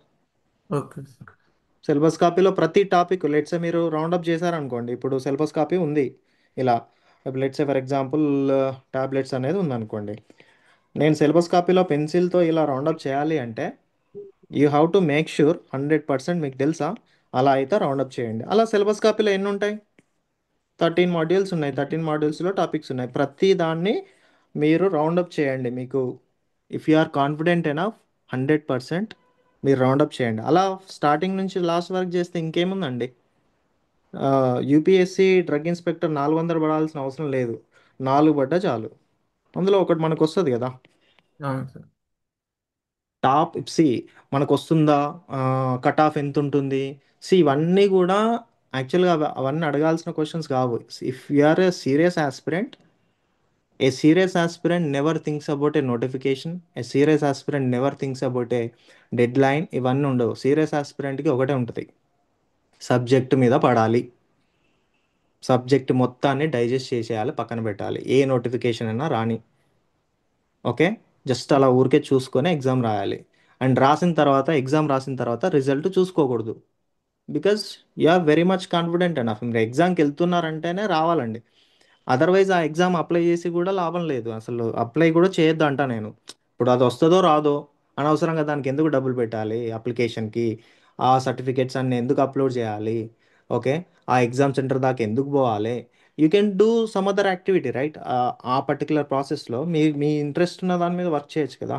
Okay sir. సిలబస్ కాపీలో ప్రతి టాపిక్ లెట్సే మీరు రౌండప్ చేశారనుకోండి, ఇప్పుడు సిలబస్ కాపీ ఉంది ఇలా, లెట్సే ఫర్ ఎగ్జాంపుల్ టాబ్లెట్స్ అనేది ఉందనుకోండి, నేను సిలబస్ కాపీలో పెన్సిల్తో ఇలా రౌండప్ చేయాలి అంటే you have to make sure 100% మీకు తెలుసా, అలా అయితే రౌండప్ చేయండి. అలా సిలబస్ కాపీలో ఎన్ని ఉంటాయి? 13 మాడ్యూల్స్ ఉన్నాయి. 13 మాడ్యూల్స్లో టాపిక్స్ ఉన్నాయి. ప్రతి దాన్ని మీరు రౌండప్ చేయండి. మీకు if you are confident enough 100% మీరు రౌండప్ చేయండి. అలా స్టార్టింగ్ నుంచి లాస్ట్ వరకు చేస్తే ఇంకేముందండి. యూపీఎస్సి డ్రగ్ ఇన్స్పెక్టర్ 400 పడాల్సిన అవసరం లేదు, 4 పడ్డా చాలు. అందులో ఒకటి మనకు వస్తుంది కదా. అవును సార్. టాప్ సి మనకు వస్తుందా, కట్ ఆఫ్ ఎంత ఉంటుంది, ఇవన్నీ కూడా యాక్చువల్గా అవన్నీ అడగాల్సిన క్వశ్చన్స్ కావు. If you are a serious aspirant, a serious aspirant never thinks about a notification, a serious aspirant never thinks about a deadline. ఇవన్నీ ఉండవు. సీరియస్ ఆస్పిరెంట్కి ఒకటే ఉంటుంది, సబ్జెక్ట్ మీద పడాలి, సబ్జెక్ట్ మొత్తాన్ని డైజెస్ట్ చేసేయాలి, పక్కన పెట్టాలి, ఏ నోటిఫికేషన్ అయినా రాని. ఓకే, జస్ట్ అలా ఊరికే చూసుకొని ఎగ్జామ్ రాయాలి. అండ్ రాసిన తర్వాత, ఎగ్జామ్ రాసిన తర్వాత రిజల్ట్ చూసుకోకూడదు. Because you are very much confident and మీరు ఎగ్జామ్కి వెళ్తున్నారంటేనే రావాలండి. అదర్వైజ్ ఆ ఎగ్జామ్ అప్లై చేసి కూడా లాభం లేదు, అసలు అప్లై కూడా చేయొద్దు అంట నేను. ఇప్పుడు అది వస్తుందో రాదో, అనవసరంగా దానికి ఎందుకు డబ్బులు పెట్టాలి అప్లికేషన్కి, ఆ సర్టిఫికేట్స్ అన్ని ఎందుకు అప్లోడ్ చేయాలి, ఓకే, ఆ ఎగ్జామ్ సెంటర్ దాకా ఎందుకు పోవాలి. You can do some other activity, right? ఆ పర్టికులర్ ప్రాసెస్లో మీ మీ ఇంట్రెస్ట్ ఉన్న దాని మీద వర్క్ చేయొచ్చు కదా.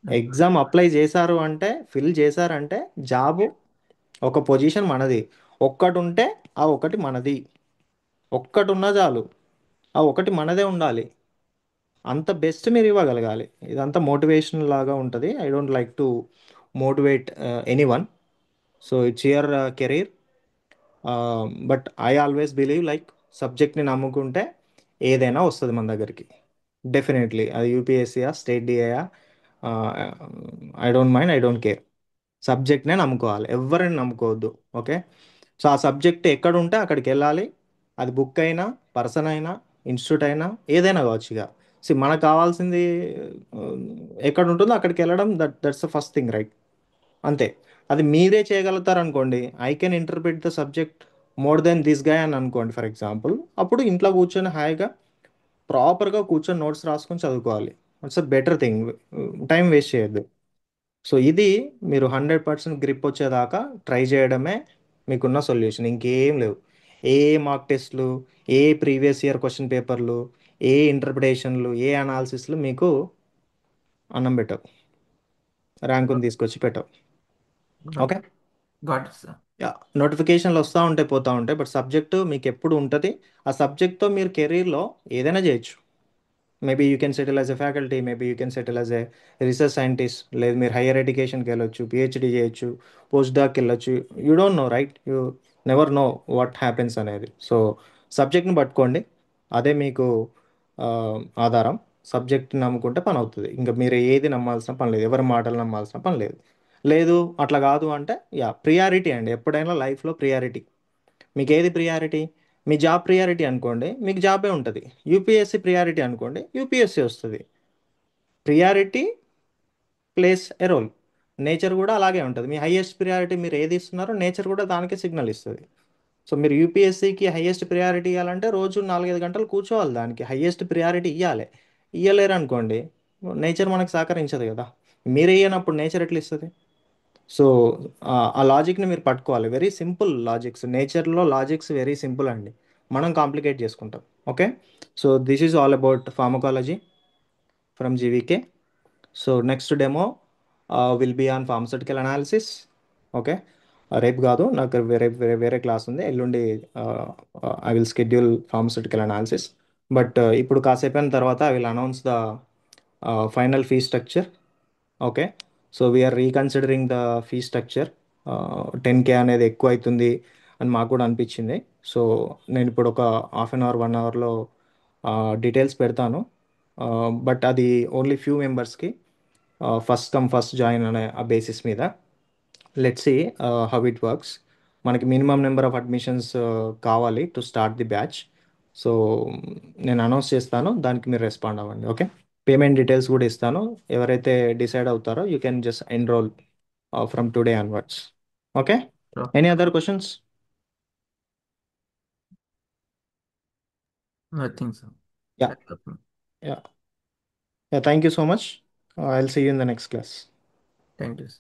ఎగ్జామ్ అప్లై చేశారు అంటే, ఫిల్ చేశారంటే జాబు, ఒక పొజిషన్ మనది. ఒక్కటి ఉంటే ఆ ఒకటి మనది, ఒక్కటి ఉన్నా చాలు, ఆ ఒకటి మనదే ఉండాలి. అంత బెస్ట్ మీరు ఇవ్వగలగాలి. ఇదంతా మోటివేషన్ లాగా ఉంటుంది. I don't like to motivate anyone. So it's your career. But I always believe like సబ్జెక్ట్ని నమ్ముకుంటే ఏదైనా వస్తుంది మన దగ్గరికి. డెఫినెట్లీ అది యూపీఎస్సీయా, స్టేట్ డిఐయా, I don't mind, I don't care. సబ్జెక్ట్నే నమ్ముకోవాలి, ఎవరిని నమ్ముకోవద్దు. ఓకే. సో ఆ సబ్జెక్ట్ ఎక్కడ ఉంటే అక్కడికి వెళ్ళాలి. అది బుక్ అయినా, పర్సన్ అయినా, ఇన్స్టిట్యూట్ అయినా, ఏదైనా కావచ్చు. ఇక మనకు కావాల్సింది ఆ, ఎక్కడ ఉంటుందో అక్కడికి వెళ్ళడం. That's the first thing, right? అంతే. అది మీరే చేయగలుగుతారు అనుకోండి, I can interpret the subject more than this guy అని అనుకోండి ఫర్ ఎగ్జాంపుల్. అప్పుడు ఇంట్లో కూర్చొని హాయిగా ప్రాపర్గా కూర్చొని నోట్స్ రాసుకొని చదువుకోవాలి. It's a better thing. Time waste చేయొద్దు. సో ఇది మీరు 100% గ్రిప్ వచ్చేదాకా ట్రై చేయడమే మీకున్న సొల్యూషన్, ఇంకేం లేవు. ఏ మార్క్ టెస్ట్లు, ఏ ప్రీవియస్ ఇయర్ క్వశ్చన్ పేపర్లు, ఏ ఇంటర్ప్రిటేషన్లు, ఏ అనాలిసిస్లు మీకు అన్నం పెట్టవు, ర్యాంకుని తీసుకొచ్చి పెట్టవు. ఓకే. Got sir. యా. నోటిఫికేషన్లు వస్తూ ఉంటాయి, పోతూ ఉంటాయి, బట్ సబ్జెక్టు మీకు ఎప్పుడు ఉంటుంది. ఆ సబ్జెక్ట్తో మీరు కెరీర్లో ఏదైనా చేయొచ్చు. Maybe you can settle as a faculty, maybe you can settle as a research scientist, లేదు మీరు హైయర్ ఎడ్యుకేషన్కి వెళ్ళొచ్చు, పిహెచ్డి చేయొచ్చు, పోస్ట్ డాక్ వెళ్ళొచ్చు. You don't know, right? You never know what happens అనేది. సో సబ్జెక్ట్ని పట్టుకోండి, అదే మీకు ఆ, ఆధారం. సబ్జెక్ట్ నమ్ముకుంటే పని అవుతుంది. ఇంకా మీరు ఏది నమ్మాల్సిన పని లేదు, ఎవరి మాటలు నమ్మాల్సిన పని లేదు. లేదు అట్లా కాదు అంటే, యా, ప్రియారిటీ అండి ఎప్పుడైనా లైఫ్లో ప్రియారిటీ. మీకు ఏది ప్రియారిటీ? మీ జాబ్ ప్రియారిటీ అనుకోండి, మీకు జాబే ఉంటుంది. యూపీఎస్సీ ప్రియారిటీ అనుకోండి, యూపీఎస్సీ వస్తుంది. Priority plays a role. Nature కూడా అలాగే ఉంటుంది. మీ హైయెస్ట్ ప్రియారిటీ మీరు ఏది ఇస్తున్నారో, నేచర్ కూడా దానికే సిగ్నల్ ఇస్తుంది. సో మీరు యూపీఎస్సీకి హైయెస్ట్ ప్రియారిటీ ఇవ్వాలంటే రోజు 4-5 గంటలు కూర్చోవాలి, దానికి హైయెస్ట్ ప్రియారిటీ ఇవ్వాలి. ఇవ్వలేరు అనుకోండి, నేచర్ మనకు సహకరించదు కదా. మీరు ఇయ్యనప్పుడు నేచర్ ఎట్లా ఇస్తుంది? సో ఆ లాజిక్ని మీరు పట్టుకోవాలి. వెరీ సింపుల్ లాజిక్స్, నేచర్లో లాజిక్స్ వెరీ సింపుల్ అండి, మనం కాంప్లికేట్ చేసుకుంటాం. Okay. So this is all about pharmacology from GVK. So next demo will be on pharmaceutical analysis. Okay. రేపు కాదు, నాకు వేరే వేరే వేరే క్లాస్ ఉంది ఎల్లుండి. I will schedule pharmaceutical analysis. But ఇప్పుడు కాసేపు అయిన తర్వాత I will announce the final fee structure. Okay. So we are reconsidering the fee structure. 10K అనేది ఎక్కువ అవుతుంది అని మాకు కూడా అనిపించింది. సో నేను ఇప్పుడు ఒక హాఫ్ అన్ అవర్, 1 అవర్లో డీటెయిల్స్ పెడతాను. బట్ అది ఓన్లీ ఫ్యూ మెంబర్స్కి, ఫస్ట్ కమ్ ఫస్ట్ జాయిన్ అనే ఆ బేసిస్ మీద. Let's see how it works. మనకి మినిమం నెంబర్ ఆఫ్ అడ్మిషన్స్ కావాలి to start the batch. So నేను అనౌన్స్ చేస్తాను, దానికి మీరు రెస్పాండ్ అవ్వండి. ఓకే. పేమెంట్ డీటెయిల్స్ కూడా ఇస్తాను. ఎవరైతే డిసైడ్ అవుతారో you can just enrol from today onwards. Okay. Any other questions? Nothing sir. Yeah. Yeah. Yeah, thank you so much. I will see you in the next class. Thank you.